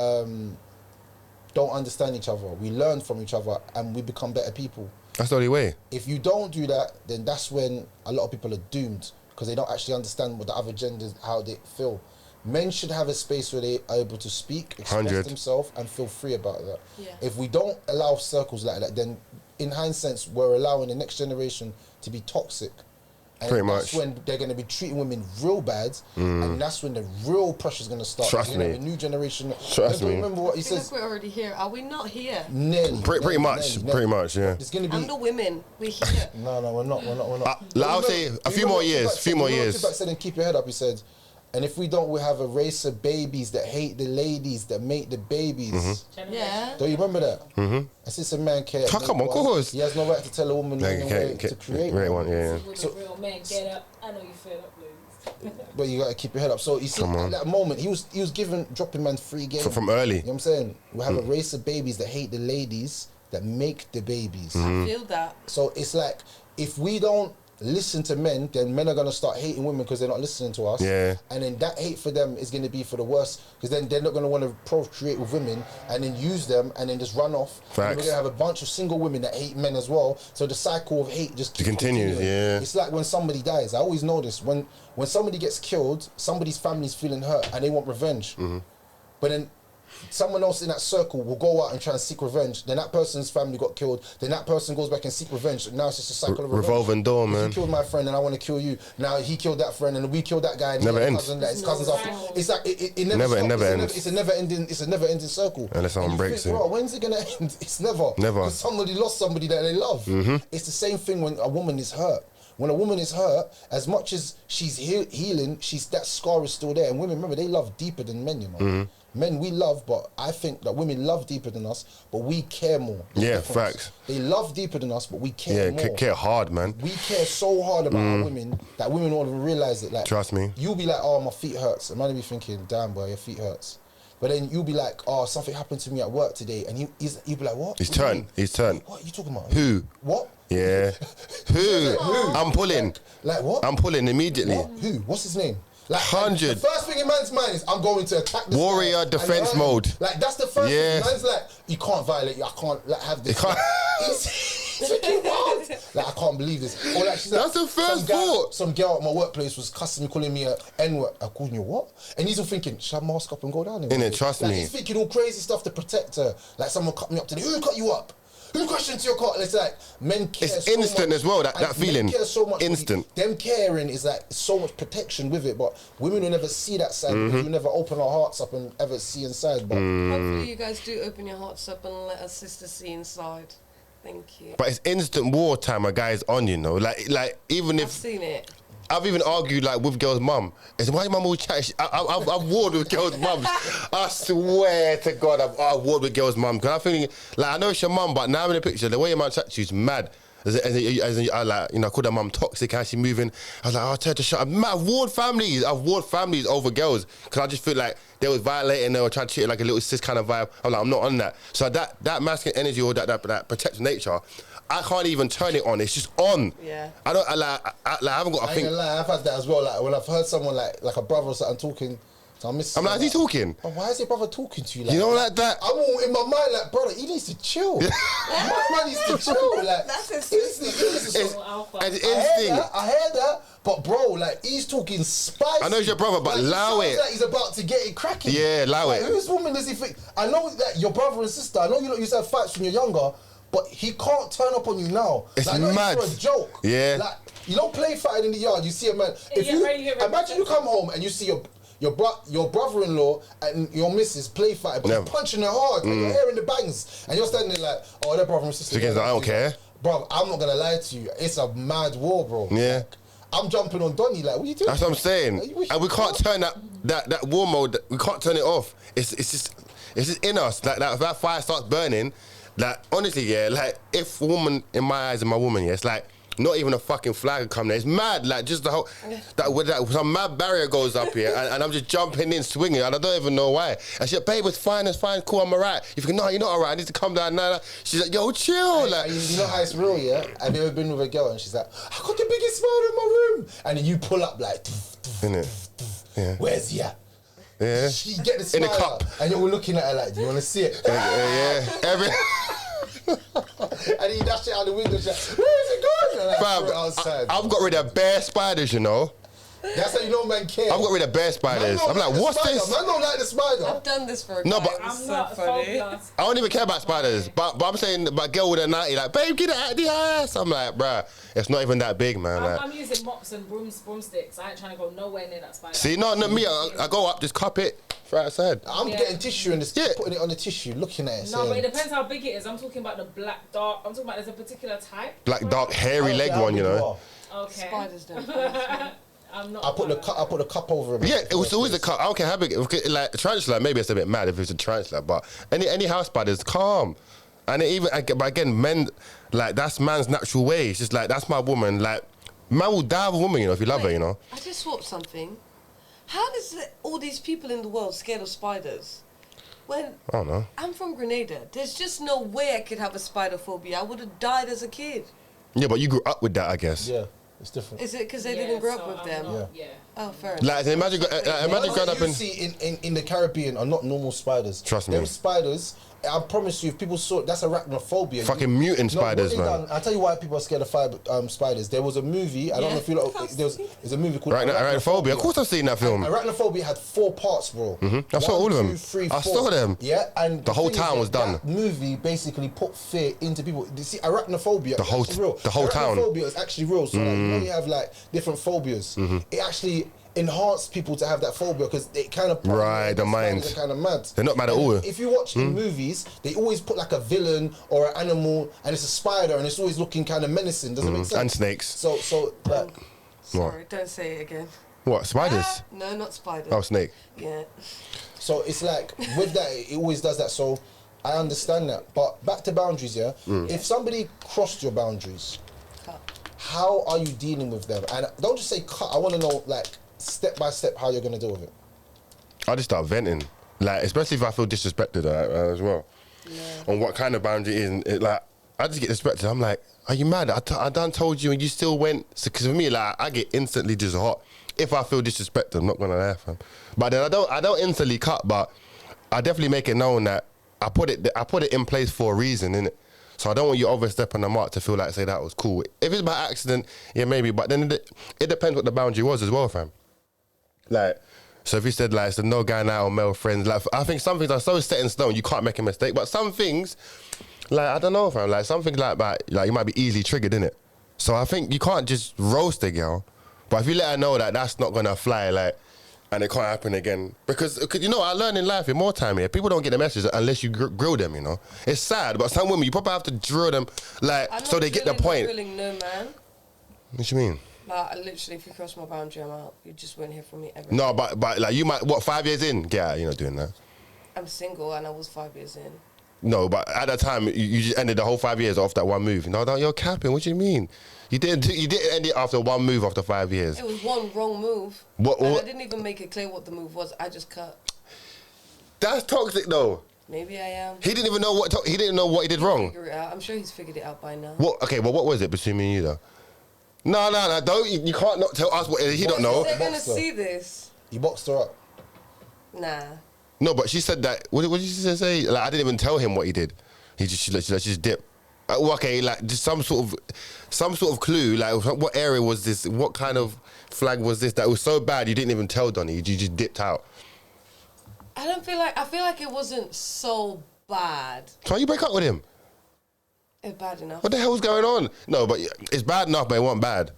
don't understand each other. We learn from each other and we become better people. That's the only way. If you don't do that, then that's when a lot of people are doomed because they don't actually understand what the other genders, how they feel. Men should have a space where they are able to speak, express 100. themselves and feel free about that. Yeah. If we don't allow circles like that, then in hindsight, we're allowing the next generation to be toxic. And Pretty that's much. when they're going to be treating women real bad, and that's when the real pressure's going to start. Trust me. The new generation. Trust me. Remember what he I think says? we're already here. Are we not here? Nearly. Pretty much, yeah. It's going to be. I'm the women. We're here. No, we're not. I'll say a few more years. Tupac said, and keep your head up. He said, and if we don't, we have a race of babies that hate the ladies that make the babies. Yeah. Don't you remember that? I said, some man can't. Come on, of course. He has no right to tell a woman when to create Great one. one, yeah. So, real men, get up. I know you feel up, ladies. But you gotta keep your head up. So you see, at that moment, he was dropping man free game From early. You know what I'm saying? We have a race of babies that hate the ladies that make the babies. I feel that. So it's like, if we don't listen to men, then men are going to start hating women because they're not listening to us. Yeah. And then that hate for them is going to be for the worst because then they're not going to want to procreate with women and then use them and then just run off. Facts. And we're going to have a bunch of single women that hate men as well. So the cycle of hate just keeps continues, continuing. yeah. It's like when somebody dies. I always know this. When somebody gets killed, somebody's family's feeling hurt and they want revenge. But then someone else in that circle will go out and try and seek revenge. Then that person's family got killed. Then that person goes back and seek revenge. Now it's just a cycle of revenge. Revolving door, man. You killed my friend and I want to kill you. Now he killed that friend and we killed that guy. And Never his ends. cousin, his cousins after. It's like it never Never- stops. it never ends. It's a never ending circle. Unless someone And you breaks think, it. bro, when's it gonna end? It's never. Never. Because somebody lost somebody that they love. It's the same thing when a woman is hurt. When a woman is hurt, as much as she's healing, that scar is still there. And women, remember, they love deeper than men, you know. Men, we love, but I think that women love deeper than us, but we care more. Yeah, facts. They love deeper than us, but we care more. Care hard, man. We care so hard about our women that women won't even realise it. Like, Trust me. You'll be like, oh, my feet hurts. And man will be thinking, damn, boy, your feet hurts. But then you'll be like, oh, something happened to me at work today. And you'll be like, what? He's What do you turned. mean? He's turned. What are you talking about? Who? What? Yeah. Who? I'm pulling. Like what? I'm pulling immediately. What? Who? What's his name? Like 100. The first thing in man's mind is I'm going to attack this Warrior guy and defense hurt him. mode. Like that's the first Yeah. thing. Man's like, you can't violate you. I can't have this. You can't- He's freaking wild. Like I can't believe this. Or like she's That's like, the first some guy- thought. Some girl at my workplace was cussing me, calling me a N-word. I called you what? And he's all thinking, should I mask up and go down there? Innit, trust like, me. He's thinking all crazy stuff to protect her. Like someone cut me up today. Who cut you up? Who crashed into your car? And it's like men care It's so instant much. as well, that And feeling. Men care so much. Instant. Them caring is like so much protection with it, but women will never see that side because we never open our hearts up and ever see inside. But Hopefully you guys do open your hearts up and let us sisters see inside. Thank you. But it's instant wartime. A guy's on, you know. Like even I've if seen it. I've even argued like with girls' mum. It's why your mum always chat. I've warred with girls' mums. I swear to God, I've warred with girls' mum. Because I'm thinking, like, I know it's your mum, but now I'm in the picture, the way your mum chat to you is mad. I like, I called her mum toxic, how she moving. I was like, oh, tell her to shut up. Man, I've warned families over girls because I just feel like they was violating, they were trying to treat it like a little sis kind of vibe. I'm like, I'm not on that. So that masculine energy or that protective nature, I can't even turn it on. It's just on. Yeah. I haven't got. I ain't gonna lie, I've had that as well. Like when I've heard someone like a brother or something talking. So I'm like, is he talking? But why is your brother talking to you? Like, You know, like that. I'm all in my mind like, brother, he needs to chill. My man needs to chill. Like, That's his It's instinct. I hear that, but bro, like he's talking spicy. I know it's your brother, but like, allow it. Like he's about to get it cracking. Yeah, allow like, it. Whose woman does he think? I know that your brother and sister. I know you used to have fights when you're younger, but he can't turn up on you now. It's like, not mad. even for a joke. Yeah. Like you don't play fighting in the yard. You see a man. Imagine you come home and you see your brother-in-law and your missus play fighting, but you're punching her hard, and you're hearing the bangs, and you're standing there like, oh, they're brother and sister. I don't care. Bro, I'm not gonna lie to you. It's a mad war, bro. Yeah. Like, I'm jumping on Donny. Like, what are you doing? That's what I'm saying. And we can't turn that war mode. We can't turn it off. It's just in us. Like that fire starts burning. Like honestly, yeah. Like if a woman in my eyes, and my woman, yeah, it's like. Not even a fucking flag would come there. It's mad, like just the whole some mad barrier goes up here, and I'm just jumping in, swinging, and I don't even know why. And she's like, "Babe, it's fine, cool, I'm alright." You think, "No, you're not alright. I need to come down." Nah. She's like, "Yo, chill." Like, you know how it's real, yeah. Have you ever been with a girl and she's like, "I got the biggest spider in my room," and then you pull up like, yeah. Where's he at? Yeah. She get the spider, in the cup, and you're looking at her like, "Do you want to see it?" Yeah. And he dashed it out the window. She's like, "Where is it going?" Like, Fam, I've got rid of bare spiders, you know. That's how you know man care. I've got rid of bare spiders. I'm like, what's spider. this? Man don't like the spider. I've done this for a No, guy. but It's I'm so not funny. a I don't even care about spiders. But I'm saying, but girl with a 90, like, babe, get it out of the ass. I'm like, bruh, it's not even that big, man. Like, I'm using mops and broomsticks. I ain't trying to go nowhere near that spider. see, not me. I go up, just cup it, throw it outside. I'm getting tissue and Yeah. putting it on the tissue, looking at it. No, but it saying, depends how big it is. I'm talking about the black, dark. I'm talking about there's a particular type. Black, dark, hairy leg one, you know. Okay. Spiders don't. I'm not. I put the cup over it. Yeah, it was always a cup. I don't care how big. Like tarantula, maybe it's a bit mad if it's a tarantula, but any house spiders, calm. And but again, men, like that's man's natural way. It's just like that's my woman. Like man will die of a woman, you know, if you love her, you know. I just swapped something. How does all these people in the world scared of spiders? When I don't know. I'm from Grenada, there's just no way I could have a spider phobia. I would have died as a kid. Yeah, but you grew up with that, I guess. Yeah, it's different. Is it because they didn't grow up with them? Yeah. Oh, fair enough. Like imagine growing up you in. see in the Caribbean are not normal spiders. Trust me. Them spiders, I promise you, if people saw that's arachnophobia. Fucking mutant spiders, man. I'll tell you why people are scared of spiders. There was a movie, I don't know if you know, there's a movie called Arachnophobia. Of course I've seen that film. Arachnophobia had 4 parts, bro. I saw all of them. 1, 2, 3, I 4. saw them. Yeah, and The whole thing is town that was done. That movie basically put fear into people. You see, arachnophobia The whole is actually real. the whole town. Arachnophobia is actually real. So like, you know, you have like different phobias. It actually enhanced people to have that phobia because it kind of Right, the mind. are kind of mad. They're not mad at all. If you watch in movies, they always put like a villain or an animal, and it's a spider, and it's always looking kind of menacing. Doesn't it make sense? And snakes. So like, Sorry, don't say it again. What, spiders? No, not spiders. Oh, snake. Yeah. so it's like with that, it always does that. So I understand that. But back to boundaries, yeah. If somebody crossed your boundaries, Cut. how are you dealing with them? And don't just say cut. I want to know like step by step how you're gonna deal with it. I just start venting, like especially if I feel disrespected as well. Yeah. On what kind of boundary it is, and like I just get disrespected. I'm like, are you mad? I done told you, and you still went. Because for me, like I get instantly just hot if I feel disrespected. I'm not gonna lie, fam. But then I don't instantly cut, but I definitely make it known that I put it in place for a reason, innit? So I don't want you overstepping the mark to feel like say that was cool. If it's by accident, yeah, maybe. But then it depends what the boundary was as well, fam. Like, so if you said like, so no guy now or male friends, like I think some things are so set in stone you can't make a mistake. But some things, like I don't know, fam. Like some things like that, like you might be easily triggered, innit? So I think you can't just roast a girl. But if you let her know that that's not gonna fly, like, and it can't happen again, because you know I learned in life in more time here, people don't get the message unless you grill them. You know, it's sad, but some women you probably have to drill them, like, so they get the point. I'm not drilling no man. What you mean? Like, literally, if you cross my boundary, I'm out. You just won't hear from me ever. No, but like you might, what, 5 years in? Get out, you're not doing that. I'm single and I was 5 years in. No, but at that time, you just ended the whole 5 years off that one move. No, you're capping. What do you mean? You didn't end it after one move after 5 years. It was one wrong move. What? And I didn't even make it clear what the move was. I just cut. That's toxic, though. Maybe I am. He didn't even know what he didn't know what he did wrong. Figure it out. I'm sure he's figured it out by now. What? Okay, well, what was it between me and you though? No, don't you can't not tell us what he don't know. They're gonna see this. You boxed her up. Nah. No, but she said that. What did she say? Like I didn't even tell him what he did. She just dipped. Well, okay, like just some sort of clue. Like what area was this? What kind of flag was this? That was so bad you didn't even tell Donny. You just dipped out. I feel like it wasn't so bad. So why you break up with him? It's bad enough. What the hell's going on? No, but it's bad enough, but it wasn't bad.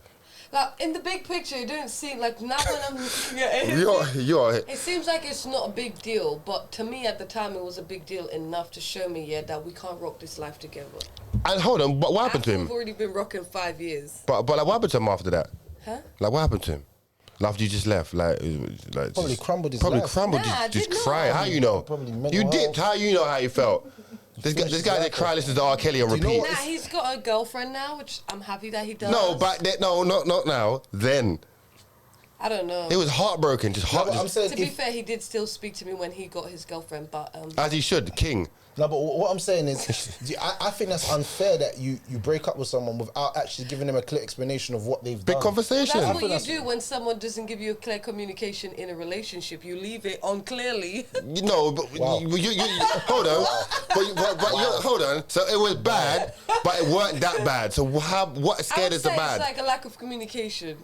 Like in the big picture, it didn't seem like now when I'm looking at it. You're. It seems like it's not a big deal, but to me at the time it was a big deal enough to show me that we can't rock this life together. And hold on, but what happened to him? We've already been rocking 5 years. But like, what happened to him after that? Huh? Like, what happened to him? After you just left, like Probably just, crumbled his probably life. crumbled, Nah, just did cry. not. How you know? Probably mental You dipped. health. How you know how you felt? This guy that cry listens to R. Kelly on Do you know repeat. what Nah, he's got a girlfriend now, which I'm happy that he does. No, back then, no, not now. Then I don't know. it was heartbroken, just No, heart. but I'm Just, saying To be if, fair, he did still speak to me when he got his girlfriend, but as he should, king. no, but what I'm saying is, I think that's unfair that you break up with someone without actually giving them a clear explanation of what they've Big done. conversation. that's what you that's- do when someone doesn't give you a clear communication in a relationship. You leave it unclearly. You know, but Wow. you hold on, hold on. So it was bad, but it weren't that bad. So what I scared would is the say bad? it's like a lack of communication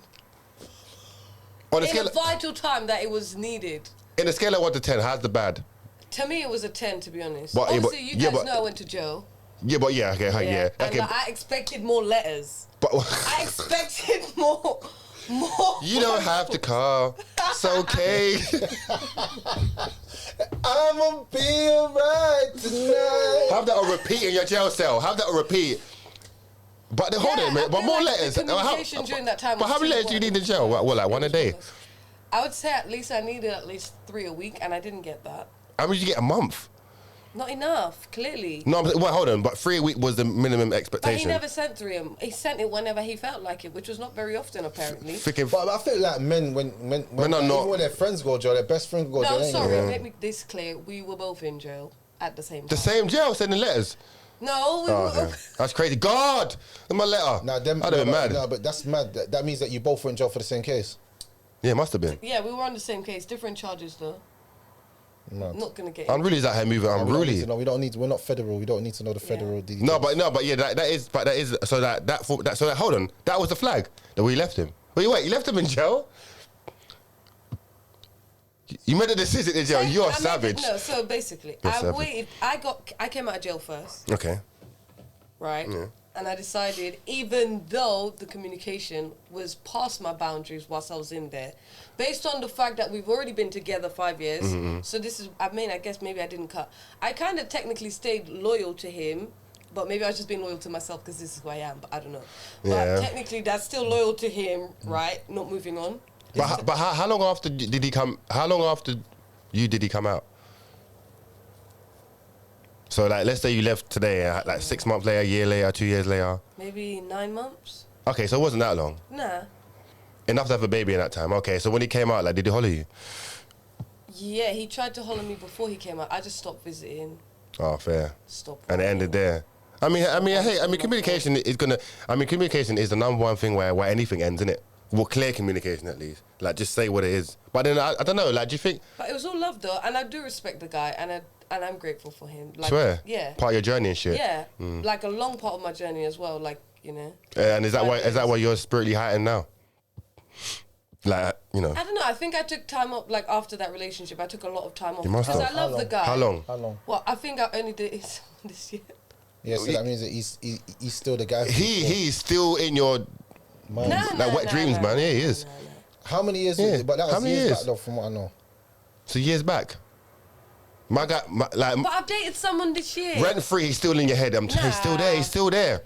On a in scale, a vital time that it was needed. in a scale of 1 to 10, how's the bad? To me, it was a 10, to be honest. But- yeah, but- Obviously, you yeah, guys but- know I went to jail. Yeah, but yeah, okay, And okay. I expected more letters. But I expected more. you don't have to call. It's okay. I'ma be alright tonight. Have that on repeat in your jail cell. Have that on repeat. But then, hold on a minute. But I feel more like letters. the communication during that time But was how many too letters do you need in jail? important. What, like one a day? I would say at least I needed at least 3 a week, and I didn't get that. How many did you get a month? Not enough, clearly. No, well, hold on. But 3 a week was the minimum But he expectation. never sent 3. He sent it whenever he felt like it, which was not very often, apparently. Freaking. But I feel like men, when Men are even not- when their friends go to jail, their best friend go to jail. No, ain't sorry, it? make me this clear. We were both in jail at the same time. The same jail sending letters. No, we Oh, were. okay. That's crazy. God, in my letter. Nah, them, I'd have been mad. No, but that's mad. That means that you both were in jail for the same case. Yeah, it must have been. Yeah, we were on the same case, different charges though. Mad. Not gonna get. Unruly's out here moving. We don't need Unruly. to know. We don't need. We're not federal. We don't need to know the federal details. No, but yeah, that is. So that hold on. That was the flag that we left him. Wait, you left him in jail? You made a decision in jail. You're savage. No, so basically, You're I savage. waited. I came out of jail first, Okay. right? Yeah. And I decided, even though the communication was past my boundaries whilst I was in there, based on the fact that we've already been together 5 years, Mm-hmm. so this is, I mean, I guess maybe I didn't cut. I kind of technically stayed loyal to him, but maybe I was just being loyal to myself because this is who I am, but I don't know. Yeah. But technically, that's still loyal to him, right? Not moving on. But how long after did he come? How long after you did he come out? So like, let's say you left today, like 6 months later, a year later, 2 years later. Maybe 9 months? Okay, so it wasn't that long. Nah. Enough to have a baby in that time. Okay, so when he came out, like, did he holler you? Yeah, he tried to holler me before he came out. I just stopped visiting. Oh, fair. Stop. And it ended there. I mean, communication is gonna. I mean, communication is the number one thing where anything ends, isn't it? Well, clear communication at least. Like, just say what it is. But then I don't know. Like, do you think? But it was all love though, and I do respect the guy, and I'm grateful for him. Like, Swear. Yeah. Part of your journey and shit. Yeah. Like a long part of my journey as well. Like, you know. And is that why you're spiritually heightened now? Like, you know. I don't know. I think I took time off. Like after that relationship, I took a lot of time off You must because have. I love the guy. How long? How long? Well, I think I only did it this year. Yeah, so that means that he's still the guy. He's still in your Mind. like wet dreams, man. Yeah, he is. How many years? Yeah. But that was How many years years? back though, from what I know. So years back. My guy, like But I've dated someone this year. rent free, he's still in your head. He's still there. He's still there.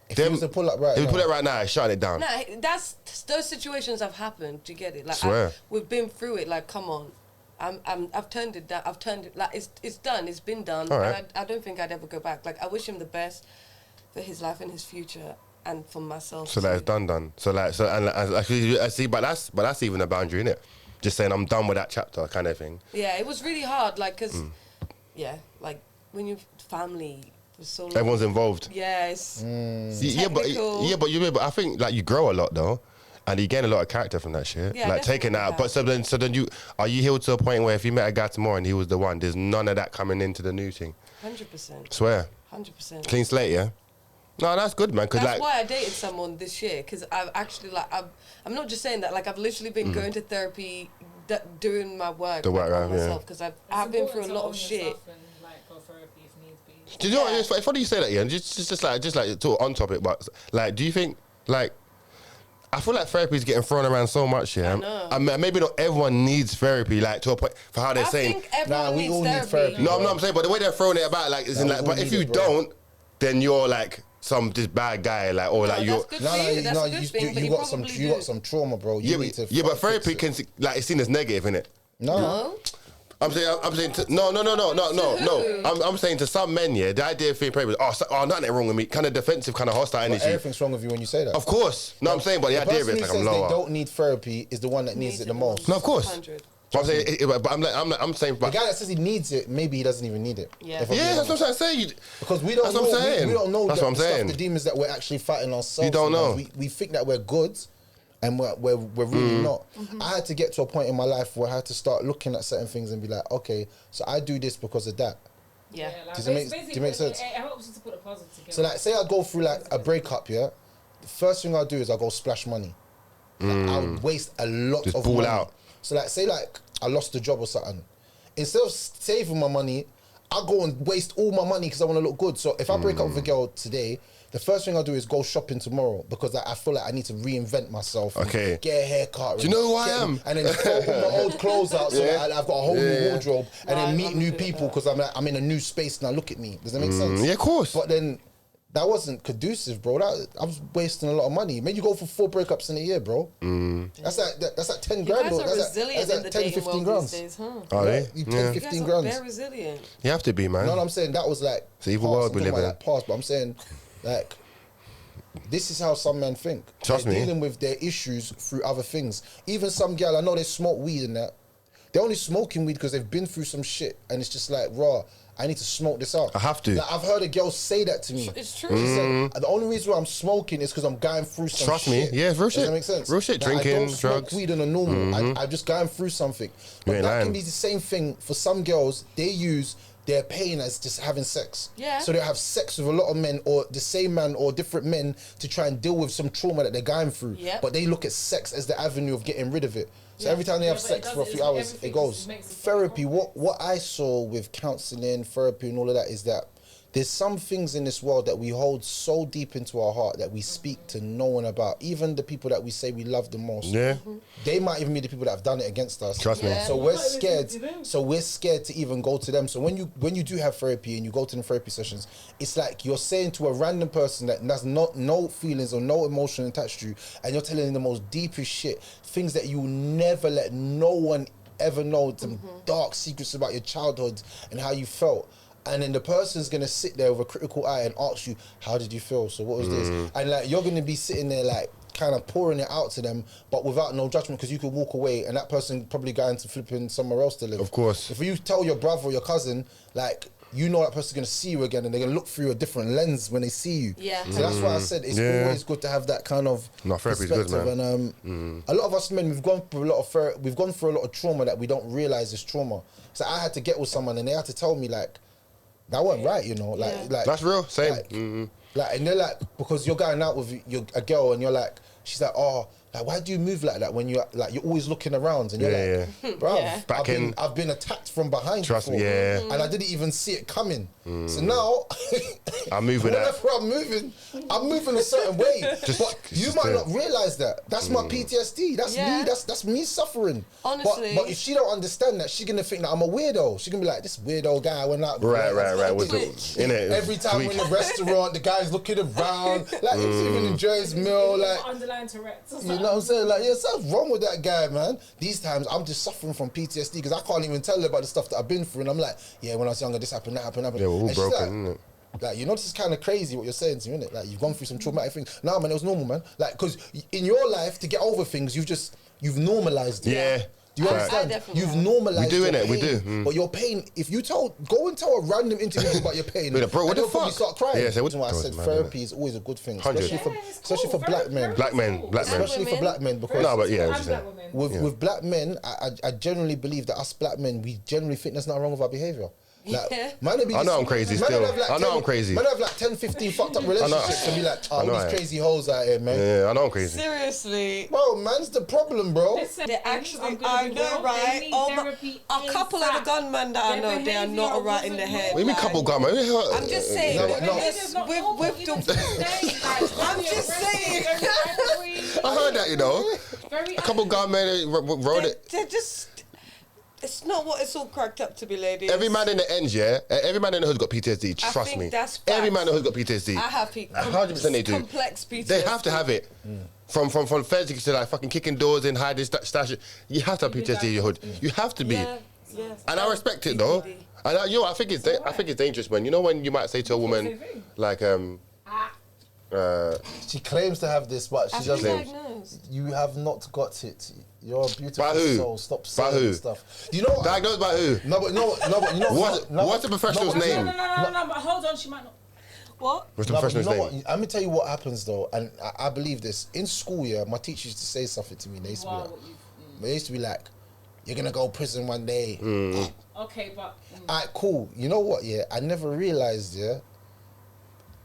If he was to pull up right If he now. pull it right now, he's shutting it down. Nah, those situations have happened. Do you get it? Like Swear. we've been through it. Like, come on. I've turned it down. I've turned it, like, it's done. It's been done. All right. And I don't think I'd ever go back. Like, I wish him the best for his life and his future, and for myself. So that it's done. So I see, but that's even a boundary, innit? Just saying I'm done with that chapter, kind of thing. Yeah, it was really hard, like, cause like when your family was so long, Everyone's involved. Yeah, it's But I think like you grow a lot though. And you gain a lot of character from that shit. Yeah, like taking that out. But so then are you healed to a point where if you met a guy tomorrow and he was the one, there's none of that coming into the new thing? 100%. Swear. 100%. Clean slate, yeah? No, that's good, man. That's why I dated someone this year, because I've actually, like, I'm not just saying that, like, I've literally been going to therapy, doing my work, on myself, because I've been through a lot of shit. And, like, go therapy if needs be. Do you know what? It's funny you say that, yeah? Just like talk on topic, but like, do you think, like, I feel like therapy is getting thrown around so much, yeah? I mean, maybe not everyone needs therapy, like, to a point, for how they're saying. I think everyone we all needs need therapy. No, I'm saying, but the way they're throwing it about, like, is in like, but if you don't, then you're like this bad guy, like, or like you're. You got some trauma, bro. But therapy can, like, it's seen as negative, innit? No. I'm saying no. I'm saying to some men, yeah, the idea of being therapy is, nothing wrong with me, kind of defensive, kind of hostile energy. Everything's wrong with you when you say that. Of course. No, I'm saying, but the idea of it is like I'm lower. They don't need therapy is the one that needs it the most. No, of course. 100. But I'm saying, the guy that says he needs it, maybe he doesn't even need it. Yeah, that's what I'm saying. Because we don't know. We don't know that's what I'm saying. The demons that we're actually fighting ourselves. You don't know. We think that we're good, and we're really not. I had to get to a point in my life where I had to start looking at certain things and be like, okay, so I do this because of that. Yeah. Like, Does it make sense? It helps you to put a positive together. So like, say I go through like a breakup, yeah. The first thing I do is I go splash money. Like, I would waste a lot Just of ball money. out. So like, say like I lost a job or something. Instead of saving my money, I go and waste all my money because I want to look good. So if I break up with a girl today, the first thing I do is go shopping tomorrow because I feel like I need to reinvent myself. Okay. Get a haircut. Do you know who I am? And then throw all my old clothes out so that I've got a whole new wardrobe. And then meet new people because I'm in a new space now. Look at me. Does that make sense? Yeah, of course. But then that wasn't conducive, bro. I was wasting a lot of money. Man, you go for 4 breakups in a year, bro. That's like 10 grand, bro. That's like 10, 15 grand. Are they? You 10, 15 grand. They're resilient. You have to be, man. No, I'm saying that was like it's an evil world we live in. Like past, but I'm saying like this is how some men think. Trust me. Dealing with their issues through other things. Even some girl, I know they smoke weed and that. They're only smoking weed because they've been through some shit, and it's just like, raw. I need to smoke this out. I have to. Like, I've heard a girl say that to me. It's true. She said, the only reason why I'm smoking is because I'm going through some Trust shit. me. Yeah, real shit. Does that make sense? Real shit. Like, Drinking, I don't smoke drugs. weed on a normal. I'm just going through something. But that can be the same thing for some girls. They use their pain as just having sex. Yeah. So they have sex with a lot of men or the same man or different men to try and deal with some trauma that they're going through. Yep. But they look at sex as the avenue of getting rid of it. So every time they have sex for a few hours, it goes. Therapy, what I saw with counselling, therapy and all of that is that there's some things in this world that we hold so deep into our heart that we speak to no one about. Even the people that we say we love the most. Yeah. They might even be the people that have done it against us. Trust me. So we're scared. So we're scared to even go to them. So when you do have therapy and you go to the therapy sessions, it's like you're saying to a random person that has no feelings or no emotion attached to you, and you're telling them the most deepest shit, things that you never let no one ever know, some dark secrets about your childhood and how you felt. And then the person's gonna sit there with a critical eye and ask you, how did you feel? So what was this? And like you're gonna be sitting there like kind of pouring it out to them, but without no judgment, because you could walk away and that person probably going to flipping somewhere else to live. Of course. If you tell your brother or your cousin, like, you know that person's gonna see you again and they're gonna look through a different lens when they see you. Yeah. So that's why I said it's always good to have that kind of therapy's perspective. good, man. And a lot of us men, we've gone through a lot of trauma that we don't realize is trauma. So I had to get with someone and they had to tell me like, that wasn't right, you know. Like that's real. Same. Like, and they're like, because you're going out with a girl and you're like, she's like, oh, like, why do you move like that when you're like, you're always looking around and you're like, bro, I've been attacked from behind. Trust me, and I didn't even see it coming. So now, I move with that. Whenever I'm moving a certain way. But you might not realise that. That's my PTSD. That's me. That's me suffering. Honestly. But if she don't understand that, she's gonna think that I'm a weirdo. She's gonna be like, this weirdo guy went out. Right. Every time we're in a restaurant, the guy's looking around, like he's even enjoying his meal, like underlying Tourette's. You know what I'm saying? Like, something's wrong with that guy, man. These times I'm just suffering from PTSD because I can't even tell her about the stuff that I've been through, and I'm like, when I was younger, this happened, that happened. Yeah, we're all and broken, like, isn't it? Like, this is kind of crazy what you're saying to me, innit? Like, you've gone through some traumatic things. Nah, man, it was normal, man. Like, because in your life, to get over things, you've normalised it. Yeah. Do you understand? You've normalised We do, your innit? pain. We do. But your pain, if you go and tell a random individual about your pain, Bro, what the they'll probably fuck? start crying. Yeah, so That's why I said mad, therapy is always a good thing. 100. Especially for black men. Black men. Especially for black men, because No, but yeah, what you saying. with black men, I generally believe that us black men, we generally think there's nothing wrong with our behaviour. Like, I know I'm crazy still. I know I'm crazy. Man have like 10, 15 fucked up relationships and be like, all these crazy hoes out here, man. Yeah, I know I'm crazy. Seriously. Bro, man's the problem, bro. They actually, I know, right? A couple of the gunmen that I know, they are not alright in the head. What do you mean couple gunmen? I'm just saying. No. With the... I'm just saying. I heard that, A couple gunmen wrote it. They're just... It's not what it's all cracked up to be, ladies. Every man in the ends, every man in the hood's got PTSD. Trust me. That's every man in the hood's got PTSD. I have 100% they do. Complex PTSD. They have to have it. From feds to like fucking kicking doors in, hiding, stash it. You have to have PTSD in your hood. You have to be. Yeah. And I respect it though. And I think it's dangerous when when you might say to a woman like she claims to have this, but she doesn't. You have not got it. You're a beautiful soul. Stop saying stuff. You know what? Diagnosed by who? No, but you know what's the professional's name? No, but hold on, she might not. What? What's the professional's name? Let me tell you what happens though, and I believe this. In school, my teacher used to say something to me. They used to be like, you're gonna go to prison one day. Okay, but... Alright, cool. You know what, I never realised,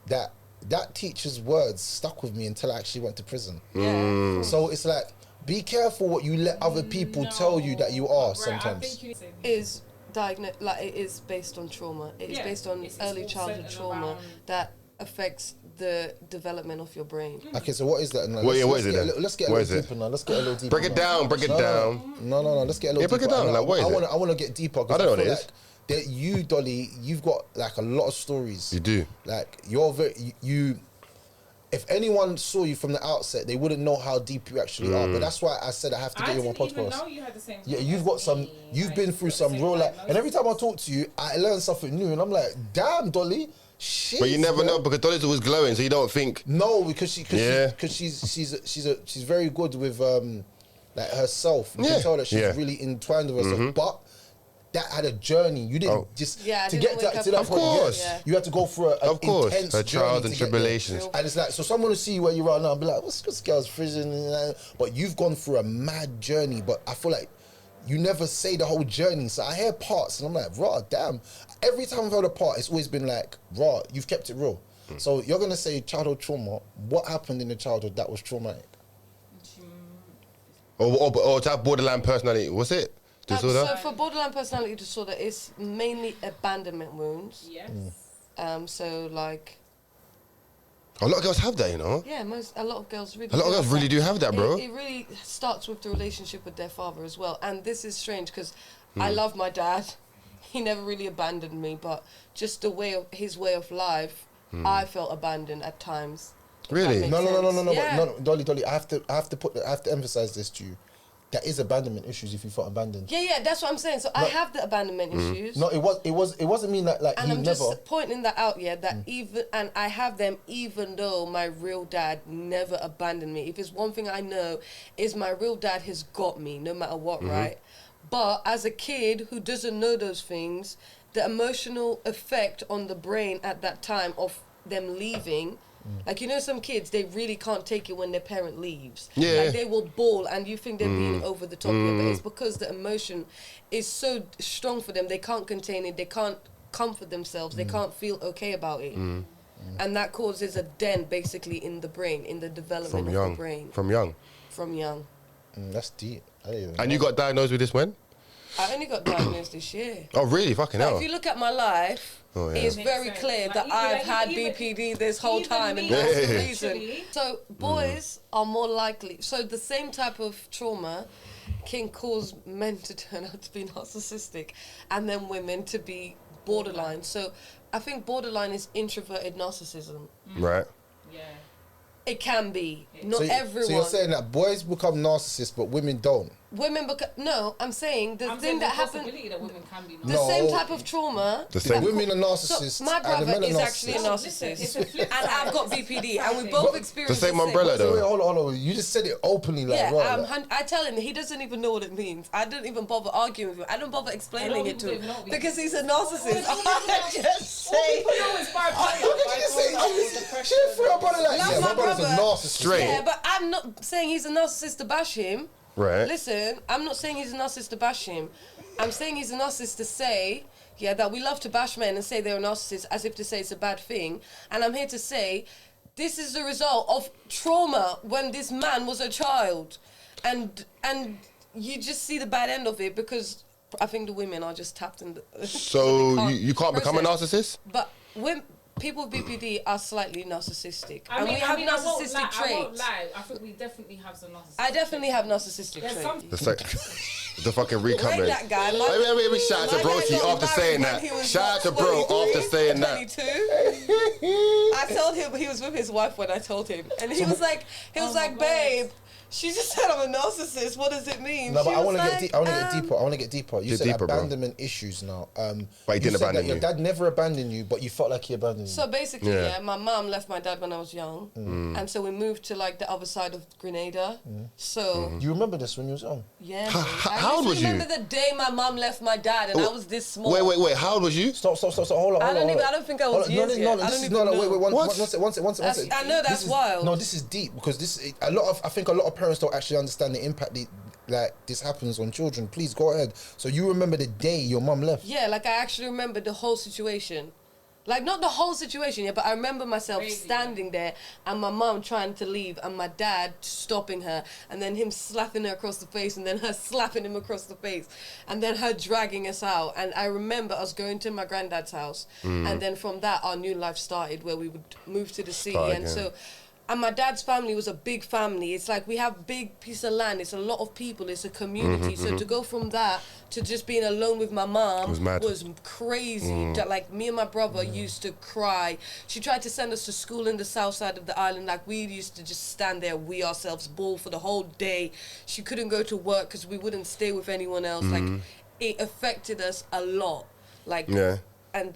that teacher's words stuck with me until I actually went to prison. So it's like, be careful what you let other people tell you that you are sometimes. It is diagnosed, like it is based on trauma. It is based on early childhood trauma that affects the development of your brain. Okay, so what is that? What is it then? Let's get a little deeper now. Let's get a little deeper. Break it down. No. Let's get a little deeper. Break it down. Like, what is it? I want to get deeper. I don't know what it is. That you, Dolly, you've got like a lot of stories. You do. Like you're if anyone saw you from the outset, they wouldn't know how deep you actually are. But that's why I said I have to get you on my podcast. I didn't even know you had the same. Yeah, you've got some. You've been through some real life, and every time I talk to you, I learn something new, and I'm like, damn, Dolly. Shit, but you never know because Dolly's always glowing, so you don't think. No, because she's very good with like herself. You can tell that she's really entwined with herself, but. That had a journey. You didn't just to get to that point. Of course, you had to go through an intense her trials and tribulations. And it's like, so someone will see where you are now and be like, "What's this girl's prison?" But you've gone through a mad journey. But I feel like you never say the whole journey. So I hear parts, and I'm like, "Raw, damn!" Every time I've heard a part, it's always been like, "Raw, you've kept it real." So you're gonna say childhood trauma. What happened in the childhood that was traumatic? Or to have borderline personality. What's it? Disorder? So for borderline personality disorder, it's mainly abandonment wounds. Yes. So like. A lot of girls have that, Yeah, a lot of girls really. A lot of girls really do have that, bro. It really starts with the relationship with their father as well, and this is strange because I love my dad. He never really abandoned me, but just his way of life, I felt abandoned at times. Really? No, Dolly. I have to emphasize this to you. There is abandonment issues if you felt abandoned. Yeah, that's what I'm saying. So I have the abandonment issues. No, it wasn't mean that like and you I'm never. just pointing that out, that and I have them even though my real dad never abandoned me. If it's one thing I know, is my real dad has got me no matter what, right? But as a kid who doesn't know those things, the emotional effect on the brain at that time of them leaving. Like, some kids, they really can't take it when their parent leaves. Yeah. Like, they will bawl and you think they're being over the top of it, but it's because the emotion is so strong for them, they can't contain it, they can't comfort themselves, they can't feel okay about it. And that causes a dent, basically, in the brain, in the development of the brain. From young? From young. That's deep. And you got diagnosed with this when? I only got diagnosed this year. Oh, really? Fucking hell. If you look at my life, it's very clear that I've had BPD this whole time, and that's the reason. So boys are more likely. So the same type of trauma can cause men to turn out to be narcissistic, and then women to be borderline. So I think borderline is introverted narcissism. Right. Yeah. It can be. Not everyone. So you're saying that boys become narcissists, but women don't? Women become... No, I'm saying the thing that happened... that women can be the same type of trauma... The same. Women are narcissists. So my brother is actually a narcissist. And I've got BPD. And we both experience the same umbrella, though. Wait, hold on. You just said it openly, like, yeah, I tell him, he doesn't even know what it means. I don't even bother arguing with him. I don't bother explaining it to him. Because he's a narcissist. I just say... She didn't feel her brother like, yeah, my brother's a narcissist. Straight. Yeah, but I'm not saying he's a narcissist to bash him. Right. Listen, I'm not saying he's a narcissist to bash him. I'm saying he's a narcissist to say, that we love to bash men and say they're a narcissist as if to say it's a bad thing. And I'm here to say, this is the result of trauma when this man was a child. And you just see the bad end of it because I think the women are just tapped in the... So you can't become a narcissist? But when... People with BPD are slightly narcissistic. I mean, we have narcissistic traits. I won't traits. lie. I think we definitely have some narcissistic I definitely have narcissistic traits. The fucking recomment. That guy. Let me shout out to Broski after saying that. Shout out to Bro after saying that. 22. I told him he was with his wife when I told him. And he was like, babe, she just said I'm a narcissist. What does it mean? No, but I want to get deeper. You said deeper, abandonment isn't now. But he didn't abandon you. Your dad never abandoned you, but you felt like he abandoned you. So basically, my mum left my dad when I was young. And so we moved to like the other side of Grenada. So... You remember this when you was young? Yeah. How old was you? I remember the day my mum left my dad and I was this small. Wait. How old was you? Stop. Hold on. I don't think I was years yet. One second. I know that's wild. No, this is deep because I think a lot of parents don't actually understand the impact like this happens on children. Please go ahead. So you remember the day your mum left? Yeah, like I actually remember the whole situation. Like not the whole situation, but I remember myself standing there and my mum trying to leave and my dad stopping her and then him slapping her across the face and then her slapping him across the face and then her dragging us out. And I remember us going to my granddad's house and then from that our new life started where we would move to the city. And my dad's family was a big family. It's like we have a big piece of land. It's a lot of people. It's a community. So to go from that to just being alone with my mom was crazy. Like me and my brother used to cry. She tried to send us to school in the south side of the island. Like we used to just stand there, we ourselves, bawl for the whole day. She couldn't go to work because we wouldn't stay with anyone else. Like it affected us a lot. Like and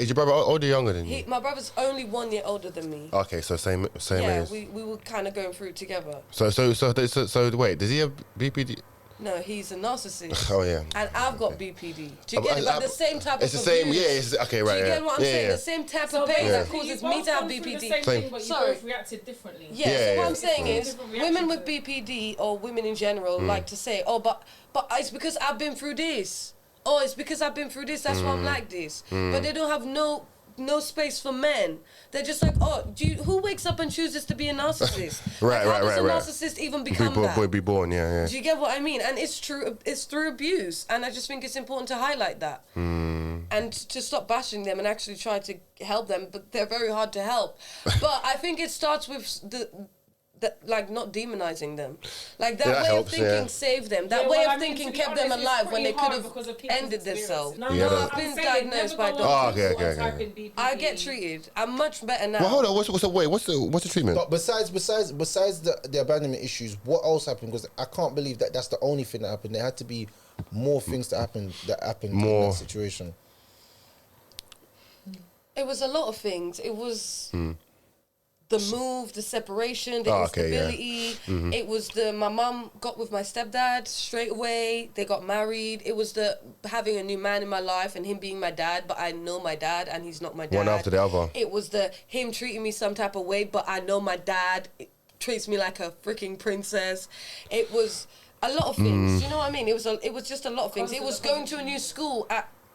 Is your brother older or younger than you? My brother's only 1 year older than me. Okay, so same age. Yeah, we were kind of going through it together. So wait, does he have BPD? No, he's a narcissist. Oh yeah. And I've got BPD. Do you get it? But the same type of It's the same, abuse. okay, right. Do you get what I'm saying? The same type of pain that causes me to have BPD. The same thing, but you both reacted differently. So what I'm saying is, women with BPD or women in general like to say, oh, but it's because I've been through this. Oh, it's because I've been through this, that's why I'm like this. But they don't have no space for men. They're just like, oh, who wakes up and chooses to be a narcissist? How does a narcissist even become that? Be born, yeah. Do you get what I mean? And it's true, it's through abuse. And I just think it's important to highlight that. And to stop bashing them and actually try to help them, but they're very hard to help. But I think it starts with like not demonizing them, like that way of thinking saved them. That way of thinking kept them alive when they could have ended themselves. No, I've been diagnosed by doctors. Okay. I get treated. I'm much better now. Well, hold on. What's the treatment? But besides the abandonment issues, what else happened? Because I can't believe that's the only thing that happened. There had to be more things that happened in that situation. It was a lot of things. It was. The move, the separation, the instability. It was my mum got with my stepdad straight away. They got married. It was having a new man in my life and him being my dad, but I know my dad and he's not my dad. One after the other. It was him treating me some type of way, but I know my dad treats me like a freaking princess. It was a lot of things. You know what I mean? It was just a lot of things. It was going to a new school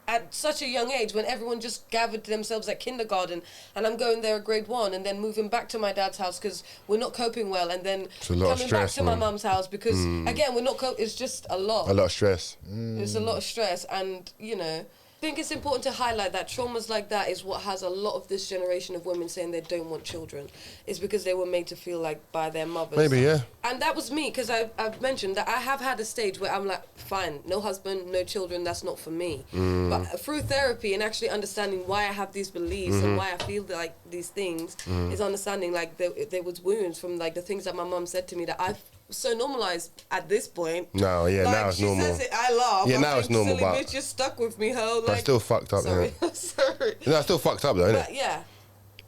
at such a young age when everyone just gathered themselves at kindergarten, and I'm going there at grade 1 and then moving back to my dad's house because we're not coping well, and then coming back to my mum's house because again we're not it's just a lot of stress. It's a lot of stress, and I think it's important to highlight that traumas like that is what has a lot of this generation of women saying they don't want children. It's because they were made to feel like by their mothers. Maybe, yeah. And that was me, because I've mentioned that I have had a stage where I'm like, fine, no husband, no children, that's not for me. But through therapy and actually understanding why I have these beliefs and why I feel like these things is understanding like there was wounds from like the things that my mum said to me that I've so normalized at this point. No, yeah, like, now it's normal. Says it, I laugh. Yeah, I now it's normal, silly but bitch, you're stuck with me, ho. Like, but it's still fucked up, sorry, sorry. No, it's still fucked up though, isn't it? But yeah.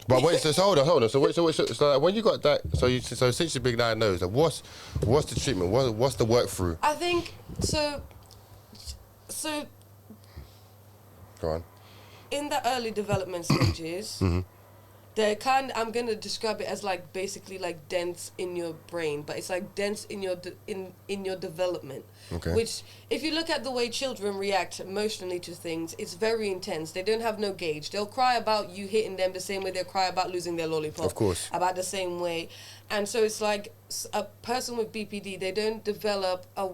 But wait, so hold on. So like, when you got that, so since you've been diagnosed, like, what's the treatment? What's the work through? I think so. Go on. In the early development stages, they're I'm gonna describe it as like basically like dents in your brain, but it's like dents in your in your development. Okay. Which, if you look at the way children react emotionally to things, it's very intense. They don't have no gauge. They'll cry about you hitting them the same way they'll cry about losing their lollipop. Of course. About the same way, and so it's like a person with BPD, they don't develop a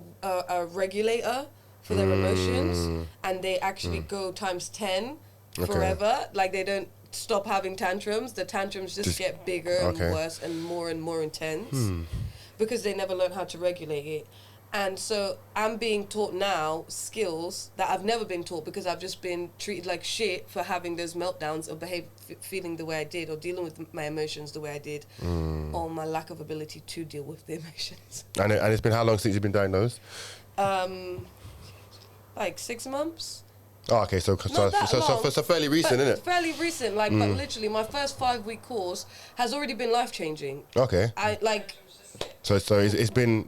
regulator for their emotions, and they actually go times 10 forever. Like they don't stop having tantrums. The tantrums just get bigger and worse and more intense because they never learn how to regulate it. And so I'm being taught now skills that I've never been taught because I've just been treated like shit for having those meltdowns or feeling the way I did or dealing with my emotions the way I did or my lack of ability to deal with the emotions. And it's been how long since you've been diagnosed? Like 6 months. Oh, okay, so fairly recent, isn't it? Fairly recent, like, but literally my first 5-week course has already been life-changing. Okay. So it's been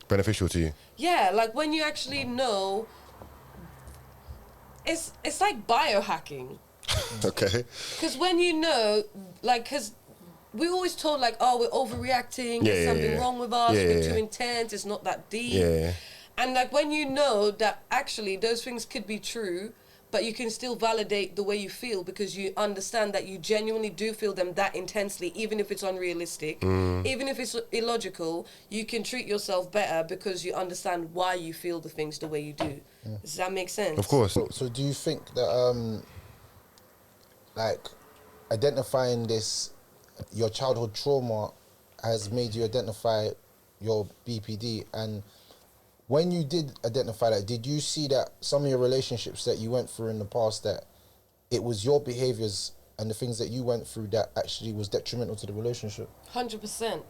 beneficial to you. Yeah, like when you actually know, it's like biohacking. Okay. Because when you know, like, because we're always told like, oh, we're overreacting, there's something wrong with us, we're too intense, it's not that deep. Yeah. And like when you know that actually those things could be true, but you can still validate the way you feel because you understand that you genuinely do feel them that intensely, even if it's unrealistic, even if it's illogical, you can treat yourself better because you understand why you feel the things the way you do. Does that make sense? Of course. So do you think that like identifying this, your childhood trauma has made you identify your BPD? And when you did identify that, did you see that some of your relationships that you went through in the past, that it was your behaviours and the things that you went through that actually was detrimental to the relationship? 100%.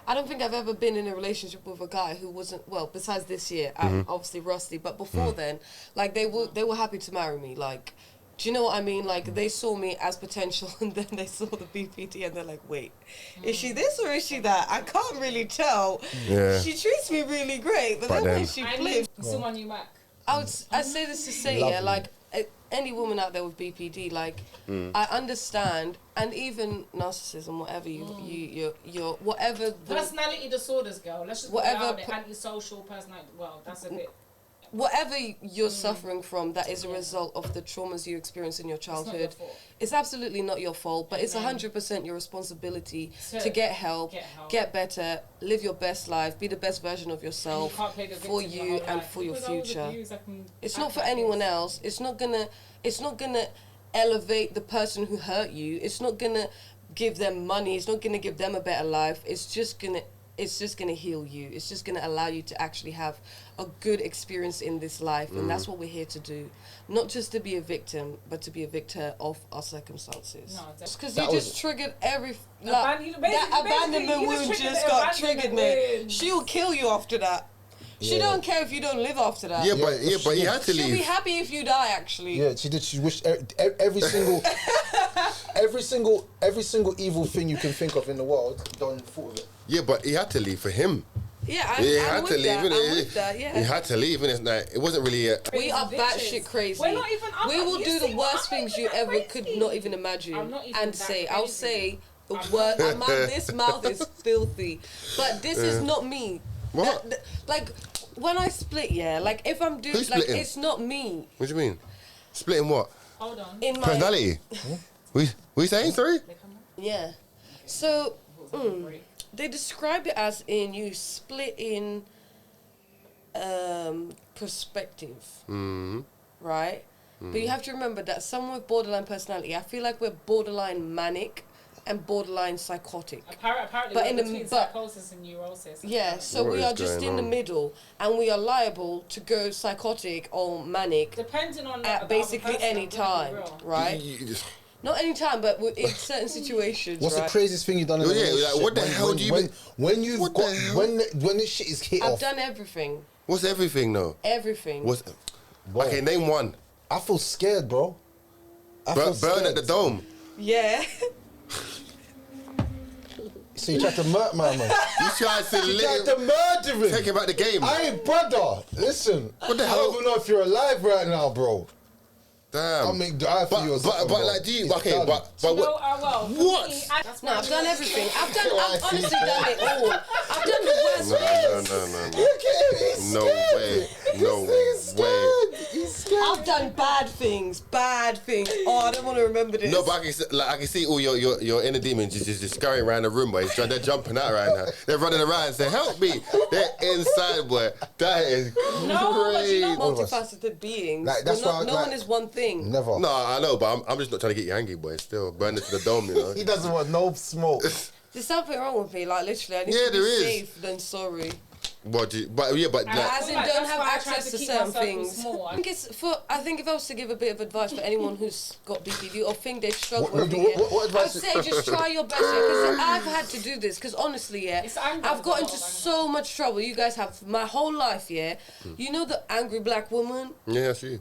I don't think I've ever been in a relationship with a guy who wasn't, well, besides this year, I'm obviously rusty, but before then, like they were happy to marry me. Like, do you know what I mean? Like, they saw me as potential, and then they saw the BPD, and they're like, wait, is she this or is she that? I can't really tell. Yeah. She treats me really great, but then when she flips... someone you met. I'd say this to say, Lovely. like, any woman out there with BPD, like, I understand, and even narcissism, whatever you're whatever the... Personality disorders, girl. Let's just Whatever put it out there. Antisocial personality. Well, that's a bit... Whatever you're suffering from, that is a result of the traumas you experienced in your childhood. It's absolutely not your fault, but it's 100% your responsibility to get help, get better, live your best life, be the best version of yourself for you and for your future. It's not for anyone else. It's not gonna elevate the person who hurt you. It's not gonna give them money. It's not gonna give them a better life. It's just gonna heal you. It's just gonna allow you to actually have a good experience in this life, and that's what we're here to do. Not just to be a victim, but to be a victor of our circumstances. No, because you just triggered every that abandonment wound just got triggered, man. She'll kill you after that. She don't care if you don't live after that. Yeah, but you had to leave. She'll be happy if you die. Actually. Yeah, she did. She wished every single evil thing you can think of in the world. Don't thought of it. Yeah, but he had to leave for him. Yeah, he I'm had with to leave. that. I'm with that. Yeah. He had to leave, and it's like it wasn't really. We are batshit crazy. We're not even. We will do the worst things you ever could not even imagine. And say, I'll say the word. This mouth is filthy, but this is not me. What? Like, when I split, yeah, like if I'm doing, Who's like splitting? it's not me. What do you mean? Splitting what? Hold on. In my Personality. We saying sorry? Yeah. So they describe it as in you split in perspective, right? But you have to remember that someone with borderline personality, I feel like we're borderline manic and borderline psychotic. Apparently, But we're in the- between but- psychosis and neurosis. Yeah, so What we is are just going in the on? middle, and we are liable to go psychotic or manic Depending on the at other basically person, any I'm gonna be time, real. right? Not any time, but in certain situations. What's right? the craziest thing you've done in a Yeah, like, relationship? what the hell do you mean? When you've What got the hell? when this shit is hit I've off? done everything. What's everything though? Everything. What's Bro, okay? Name one. I feel scared, bro. I feel Burn at the scared. dome. Yeah. So you tried to murder my man. You tried to You tried to live. murder him. Take him out the game. Hey, brother, listen. What the I hell? don't even know if you're alive right now, bro. Damn. I'll make die for you or something, but bro. like, do you? It's Okay, done. but No, what? well, for What? me, that's No, why I've I done really- everything. I've honestly done it all. I've done the worst No, things. no. Look at him, he's No scared. way. No He's way. scared. He's scared. I've done bad things. Bad things. Oh, I don't want to remember this. No, but I can see all your inner demons just scurrying around the room, boy. They're jumping out right now. They're running around and saying, "Help me!" They're inside, boy. That is No, but you know crazy. multifaceted beings. Like, that's Well, why, no like- one is one thing. Never. No, I know, but I'm just not trying to get you angry, boy. Still burn it to the dome, you know. He doesn't want no smoke. There's something wrong with me. Like literally, I need Yeah, to be there is. safe than sorry. But yeah, but I like, As in, like don't that's have why I try access to to keep certain my circle things. small. I think if I was to give a bit of advice for anyone who's got BPD or think they've struggled What- with what- it, what I'd advice- say just try your best. Because I've had to do this. Because honestly, yeah, It's anger, I've got it's into a lot of so much trouble. You guys have my whole life, yeah. You know the angry black woman. yeah, I see.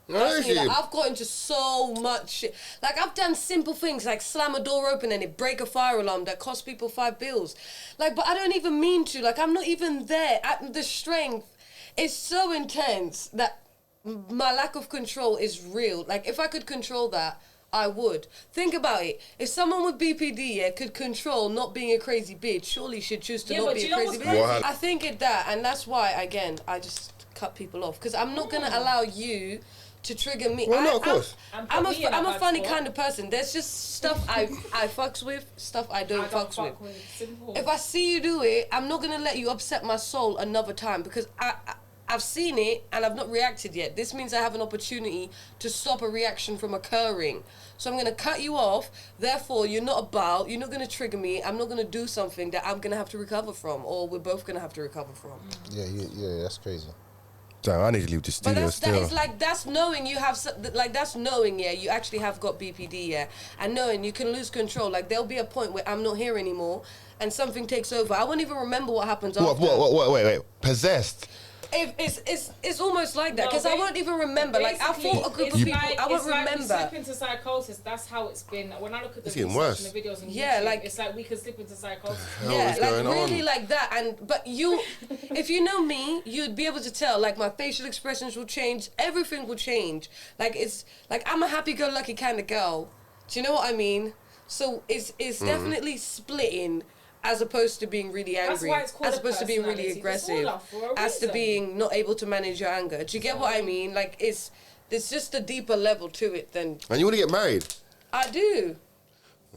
Trust me, like, I've got into so much shit. Like, I've done simple things like slam a door open and it break a fire alarm that cost people $5. Like, but I don't even mean to. Like, I'm not even there. The strength is so intense that my lack of control is real. Like, if I could control that, I would. Think about it. If someone with BPD, yeah, could control not being a crazy bitch, surely she'd choose to Yeah, not but be you a know crazy what's bitch. crazy? What? I think it that, and that's why, again, I just cut people off. Because I'm not going to allow you to trigger me. Well, no, of course. I'm put me in a bad funny spot. kind of person. There's just stuff I fucks with, stuff I don't fucks with. Simple. If I see you do it, I'm not gonna let you upset my soul another time because I've seen it and I've not reacted yet. This means I have an opportunity to stop a reaction from occurring. So I'm gonna cut you off. Therefore, you're not gonna trigger me. I'm not gonna do something that I'm gonna have to recover from, or we're both gonna have to recover from. Yeah, that's crazy. Damn, I need to leave the But studio that's knowing you have that's knowing you actually have got BPD and knowing you can lose control. Like there'll be a point where I'm not here anymore and something takes over. I won't even remember what happens after. Wait. Possessed. It's almost like that No, because I won't even remember. Like I fought a group of people, I won't it's like we remember. slip into psychosis. That's how it's been. When I look at the It's getting research worse. and the videos on Yeah, YouTube, like- it's like we could slip into psychosis. Yeah, is like going really on? like that. But you, if you know me, you'd be able to tell. Like my facial expressions will change. Everything will change. Like it's like I'm a happy-go-lucky kind of girl. Do you know what I mean? So it's definitely splitting. As opposed to being really That's angry, why it's called as a opposed to being really personality aggressive, disorder for a as to reason. being not able to manage your anger. Do you get what I mean? Like it's just a deeper level to it than And you want to get married? I do.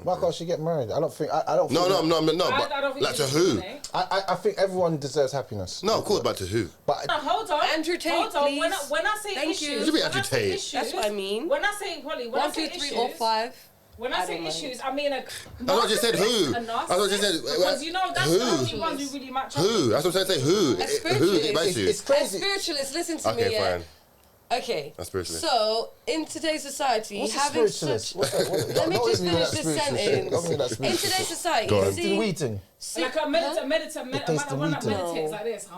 Why can't she get married? I don't think. I don't. No, think no. I But don't think like to it's who? eh? I think everyone deserves happiness. No, of course, but to who? But No, hold on. Andrew Tate, hold on. When please. I say Thank you. issues, You be when I Andrew say Tate. issues, That's what I mean. When I say Polly, when I 1, say 2, 3, issues, or 5. When I I say don't mind. issues, I mean a. I thought you said who. A I thought you said because you know that's who? the only ones who really match up. Who? That's what I'm saying. Say who? A Who get back spiritualist. to you? it's As crazy. spiritualists, listen to me. Okay, Yeah? fine. Okay. A spiritualist. So in today's society, What's a having spiritualist? such. What's that? Let me Don't just hit me with finish that this spiritual shit. sentence. Don't hit me with that In spiritual today's shit. society, Go on. Tasting see, wheating. Like a taste of when I wheating. meditate No. like this.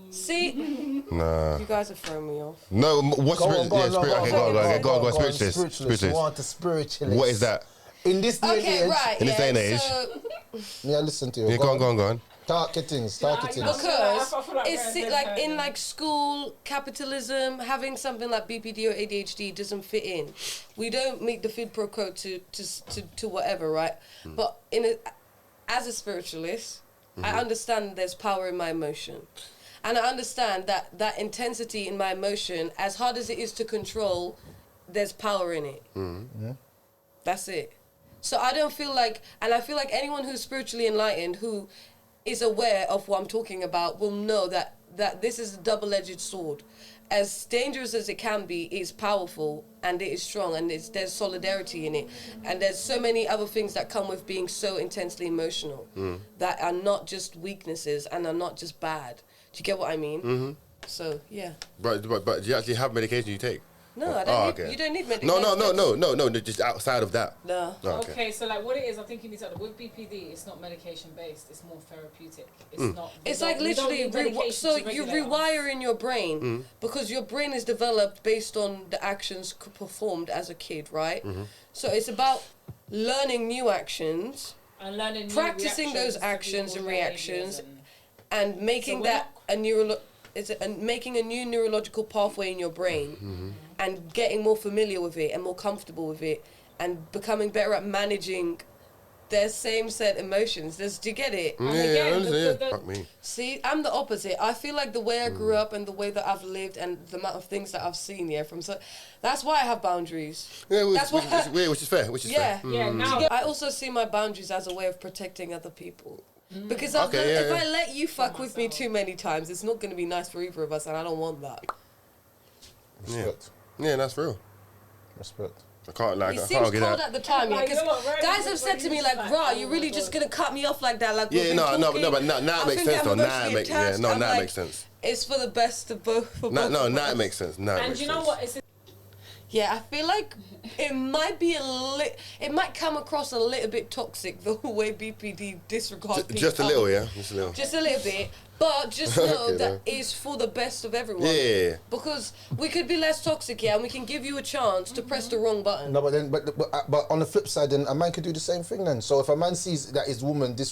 see, Nah. you guys are throwing me off. No, what's Go on, spirit? go Yeah, on, spirit. Okay, go on. Spiritualist. You Spiritualist. want a spiritualist. What is that? In this day and Okay, age. right. In this day and yeah, age. So, Yeah, listen to you. Yeah, go on. Start your things. Start your Yeah, things. because I feel like it's we're like in dead. like school capitalism, having something like BPD or ADHD doesn't fit in. We don't meet the quid pro quo to whatever, right? But as a spiritualist, I understand there's power in my emotion. And I understand that intensity in my emotion, as hard as it is to control, there's power in it. Mm-hmm. That's it. So I don't feel like, and I feel like anyone who's spiritually enlightened, who is aware of what I'm talking about, will know that this is a double-edged sword. As dangerous as it can be, it's powerful and it is strong, and there's solidarity in it, and there's so many other things that come with being so intensely emotional that are not just weaknesses and are not just bad. Do you get what I mean? Mm-hmm. So yeah. But do you actually have medication you take? No, I don't need, you don't need medication. No, just outside of that. No. Oh, okay, so like what it is, I think you need to, with BPD, it's not medication based, it's more therapeutic. It's not. It's like literally, so you rewire in your brain because your brain is developed based on the actions performed as a kid, right? Mm-hmm. So it's about learning new actions, and learning practicing those actions and reactions, and making that making a new neurological pathway in your brain, and getting more familiar with it and more comfortable with it, and becoming better at managing their same set emotions. Do you get it? Fuck me. See, I'm the opposite. I feel like the way I grew up and the way that I've lived and the amount of things that I've seen, that's why I have boundaries. Yeah, which is fair. Yeah. Now I also see my boundaries as a way of protecting other people. Because if I let you fuck with me too many times, it's not going to be nice for either of us, and I don't want that. Respect. Yeah, that's real. Respect. I can't It seems cold at the time, because guys have said to me like, "Rah, you really just gonna cut me off like that?" Like, but now it makes sense though. Now it makes sense. It's for the best of both. Now it makes sense. And you know what? Yeah, I feel like it might be it might come across a little bit toxic the way BPD disregards people. Just a little, yeah. Just a little bit. But just know that it's for the best of everyone. Yeah. Because we could be less toxic here, and we can give you a chance to press the wrong button. No, but on the flip side, then a man could do the same thing then. So if a man sees that this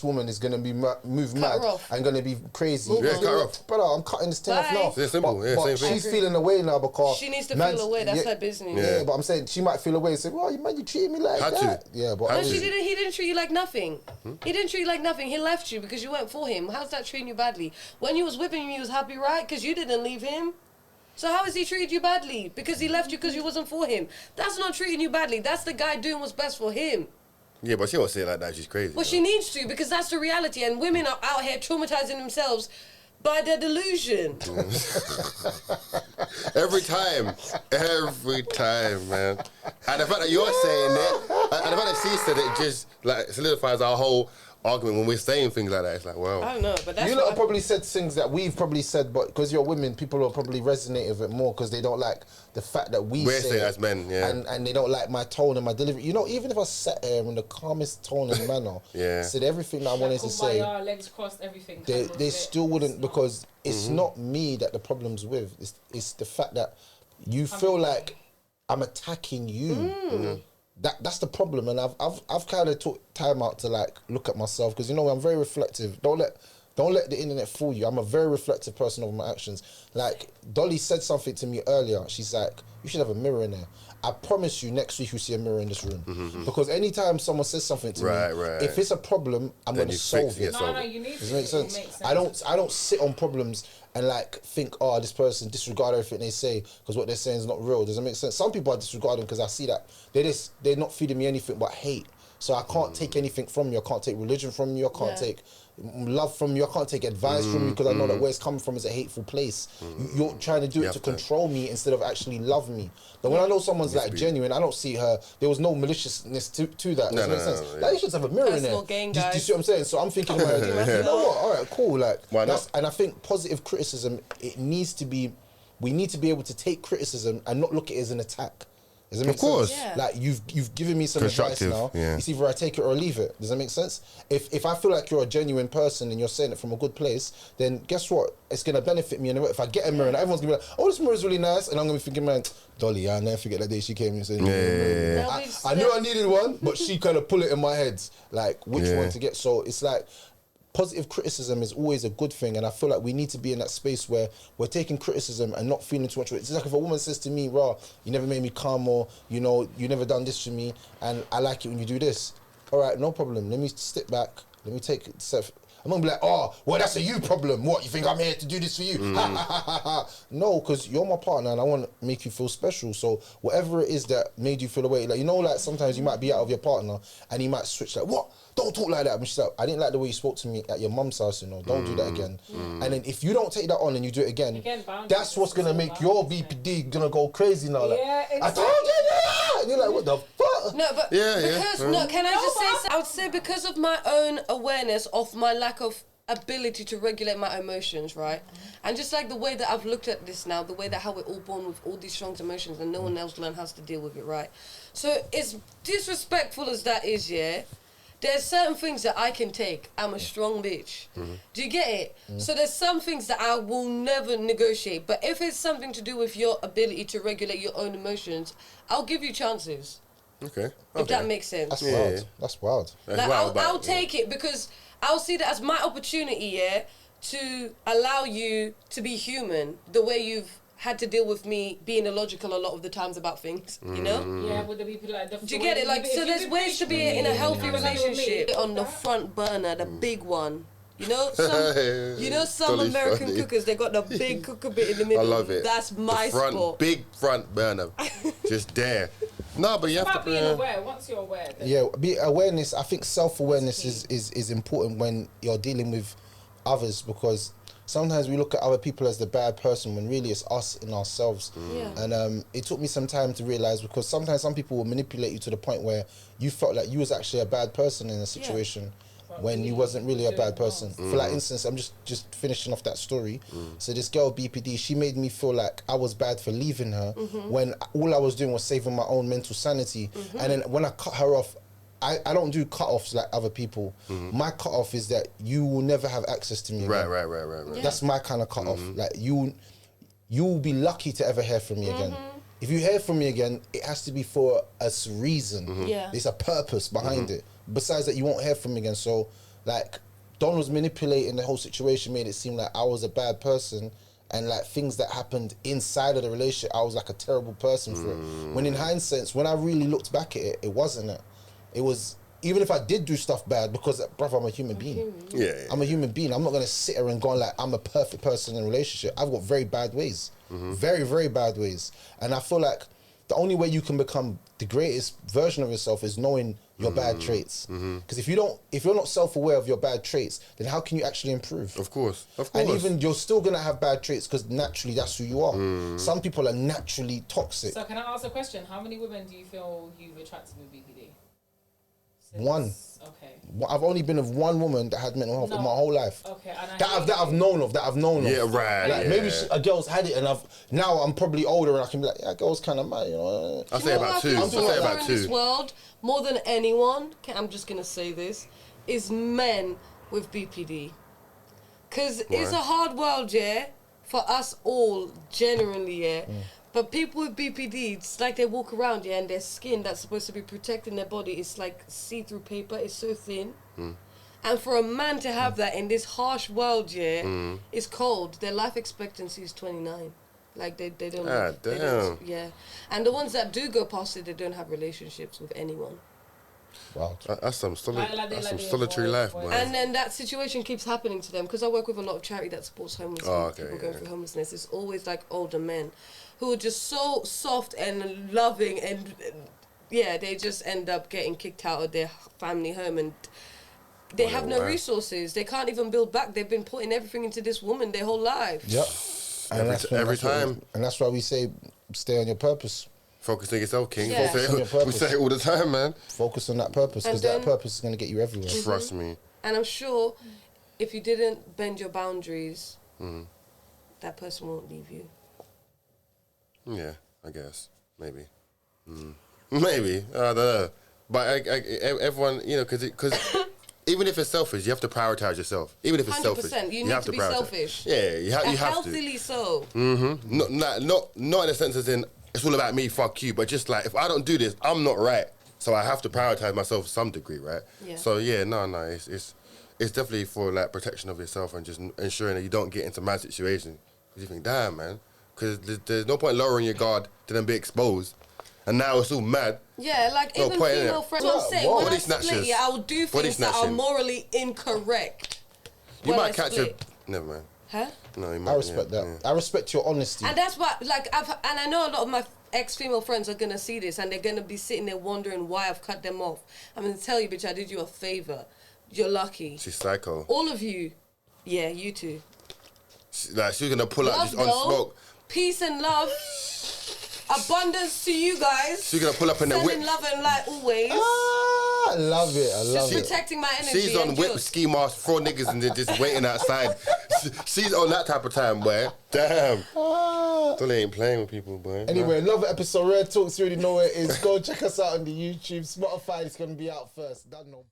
woman is going to be moved mad and going to be crazy, cut her off. Brother, I'm cutting this thing off now. It's simple. But same she's feeling away now because she needs to feel away. That's her business. Yeah, but I'm saying she might feel away and say, "Well, man, you treated me like that." Yeah, but no, she didn't. He didn't treat you like nothing. He didn't treat you like nothing. He left you because you went for him. How's that treating you badly? When you was with him, he was happy, right? Because you didn't leave him. So how has he treated you badly? Because he left you because you wasn't for him. That's not treating you badly. That's the guy doing what's best for him. Yeah, but she won't say it like that. She's crazy. Well, she needs to, because that's the reality. And women are out here traumatizing themselves by their delusion. Every time, man. And the fact that you're saying it, and the fact that she said it, just like solidifies our whole argument when we're saying things like that. It's like, wow. I don't know, but that's you lot have probably said things that we've probably said, but because you're women, people will probably resonate with it more because they don't like the fact that we're saying as men, and they don't like my tone and my delivery. You know, even if I sat here in the calmest tone and manner, said everything that I wanted to say, legs crossed, everything, they still wouldn't, because it's not me that the problem's with. It's the fact that you feel like I'm attacking you. That's the problem, and I've kind of took time out to like look at myself, because I'm very reflective. Don't let the internet fool you. I'm a very reflective person over my actions. Like Dolly said something to me earlier. She's like, "You should have a mirror in there." I promise you, next week you'll see a mirror in this room. Because anytime someone says something to me, if it's a problem, I'm going to solve it. No, you need to. Does it make sense? I don't sit on problems and like think, "Oh, this person disregard everything they say because what they're saying is not real." Does it make sense? Some people I disregard them because I see that they're not feeding me anything but hate. So I can't take anything from you. I can't take religion from you. I can't take love from you. I can't take advice from you, because I know that where it's coming from is a hateful place. You're trying to do it to control me instead of actually love me. But when I know someone's like genuine, I don't see her. There was no maliciousness to that. Does that make sense? Like, you should have a mirror in there. Do you see what I'm saying? So I'm thinking, you know what? All right, cool. Like, why not? And I think positive criticism, we need to be able to take criticism and not look at it as an attack. Does that make sense? Yeah. Like you've given me some advice now. Yeah. It's either I take it or I leave it. Does that make sense? If I feel like you're a genuine person and you're saying it from a good place, then guess what? It's gonna benefit me in a way. If I get a mirror and everyone's gonna be like, "Oh, this mirror is really nice," and I'm gonna be thinking, "Man, Dolly, I'll never forget that day she came and said, I knew I needed one, but she kind of pull it in my head, like which one to get." So it's like, positive criticism is always a good thing, and I feel like we need to be in that space where we're taking criticism and not feeling too much. It's like if a woman says to me, "Rah, you never made me calm," or you never done this for me, and I like it when you do this. All right, no problem. Let me step back. Let me take I'm gonna be like, oh, well, that's a you problem. What, you think I'm here to do this for you? No, because you're my partner and I want to make you feel special. So whatever it is that made you feel away, like, you know, like sometimes you might be out of your partner and he might switch like, what? Don't talk like that. And she's like, I didn't like the way you spoke to me at your mum's house, you know, don't do that again. And then if you don't take that on and you do it again that's what's gonna make your BPD gonna go crazy now. Like, I told you that! And you're like, what the fuck? No, but no, can I just say, I would say because of my own awareness of my lack of ability to regulate my emotions, right? And just like the way that I've looked at this now, the way that how we're all born with all these strong emotions and no one else learned how to deal with it, right? So as disrespectful as that is, yeah, there's certain things that I can take. I'm a strong bitch. Do you get it? So there's some things that I will never negotiate. But if it's something to do with your ability to regulate your own emotions, I'll give you chances. Okay. If that makes sense. That's wild. That's wild. Like, I'll take it because I'll see that as my opportunity, yeah, to allow you to be human the way you've had to deal with me being illogical a lot of the times about things, you know? Yeah, would the people like the Do you get it? Like, so there's ways to be in a healthy relationship on the front burner, the big one. You know, some Dolly's American funny. cookers, they got the big cooker bit in the middle. I love it. That's my spot. Big front burner. Just there. No, but you have about to being aware. Once you're aware, then Yeah, be awareness. I think self-awareness is important when you're dealing with others, because sometimes we look at other people as the bad person when really it's us in ourselves. Yeah. And it took me some time to realize, because sometimes some people will manipulate you to the point where you felt like you was actually a bad person in a situation when you wasn't really a bad person. For like instance, I'm just finishing off that story. So this girl BPD, she made me feel like I was bad for leaving her when all I was doing was saving my own mental sanity. And then when I cut her off, I don't do cut-offs like other people. My cut-off is that you will never have access to me again. Right. Yeah. That's my kind of cut-off. Like, you'll be lucky to ever hear from me again. If you hear from me again, it has to be for a reason. Yeah. There's a purpose behind it. Besides that, you won't hear from me again. So, like, Don was manipulating the whole situation, made it seem like I was a bad person, and like things that happened inside of the relationship, I was like a terrible person for it. When in hindsight, when I really looked back at it, it wasn't it. It was, even if I did do stuff bad, because, brother, I'm a human being. Yeah. I'm a human being. I'm not going to sit here and go like, I'm a perfect person in a relationship. I've got very bad ways. Very, very bad ways. And I feel like the only way you can become the greatest version of yourself is knowing your bad traits. Because if you're not self-aware of your bad traits, then how can you actually improve? Of course. And even you're still going to have bad traits because naturally that's who you are. Some people are naturally toxic. So can I ask a question? How many women do you feel you've attracted with BPD? One. Okay. I've only been with one woman that had mental health in my whole life. Okay. And That I've known of. Yeah, right. Like, maybe a girl's had it, and now I'm probably older, and I can be like, yeah, girl's kind of mad, you know. I'll say about two. In I'll this world, more than anyone, I'm just gonna say this, is men with BPD. Because it's a hard world, yeah, for us all, generally, yeah. But people with BPD, it's like they walk around, yeah, and their skin that's supposed to be protecting their body is like see-through paper. It's so thin. And for a man to have that in this harsh world, yeah, it's cold. Their life expectancy is 29. Like, they don't... They don't, yeah. And the ones that do go past it, they don't have relationships with anyone. Wow. That's some solitary life, boy. And then that situation keeps happening to them, because I work with a lot of charity that supports homeless people going through homelessness. It's always like older men who are just so soft and loving, and they just end up getting kicked out of their family home, and they have no resources. They can't even build back. They've been putting everything into this woman their whole life. Yep. And every time. And that's why we say, stay on your purpose. Focus on yourself, King. Yeah. We say it all the time, man. Focus on that purpose, because that purpose is going to get you everywhere. Trust me. And I'm sure if you didn't bend your boundaries, that person won't leave you. Yeah, I guess. Maybe. Maybe. I don't know. But everyone, you know, because even if it's selfish, you have to prioritize yourself. Even if it's 100%, selfish, you need to be selfish. Yeah, you have to. Healthily so. Not in the sense as in, it's all about me, fuck you, but just like, if I don't do this, I'm not right. So I have to prioritize myself to some degree, right? Yeah. So yeah, no, it's definitely for like protection of yourself and just ensuring that you don't get into mad situations. Because you think, damn, man, because there's no point lowering your guard to then be exposed. And now it's all mad. Yeah, like No even point, female innit? friends. What I'm saying, when Body I split, snatchers. I will do Body things that are snatching. morally incorrect. You when might catch split. Never mind. Huh? No, you might. I respect that. Yeah. I respect your honesty. And that's why, like, and I know a lot of my ex-female friends are gonna see this, and they're gonna be sitting there wondering why I've cut them off. I'm gonna tell you, bitch, I did you a favor. You're lucky. She's psycho. All of you, yeah, you too. She's gonna pull out just on though. smoke. Peace and love. Abundance to you guys. She's gonna pull up in the whip. Sending love and light always. I love it. I love Just it. protecting my energy. She's on and whip just- ski mask, 4 niggas and they're just waiting outside. She's on that type of time, boy. Damn. Dolly ain't playing with people, boy. Anyway, another episode. Red Talks, you already know where it is. Go check us out on the YouTube, Spotify. It's gonna be out first. Don't know.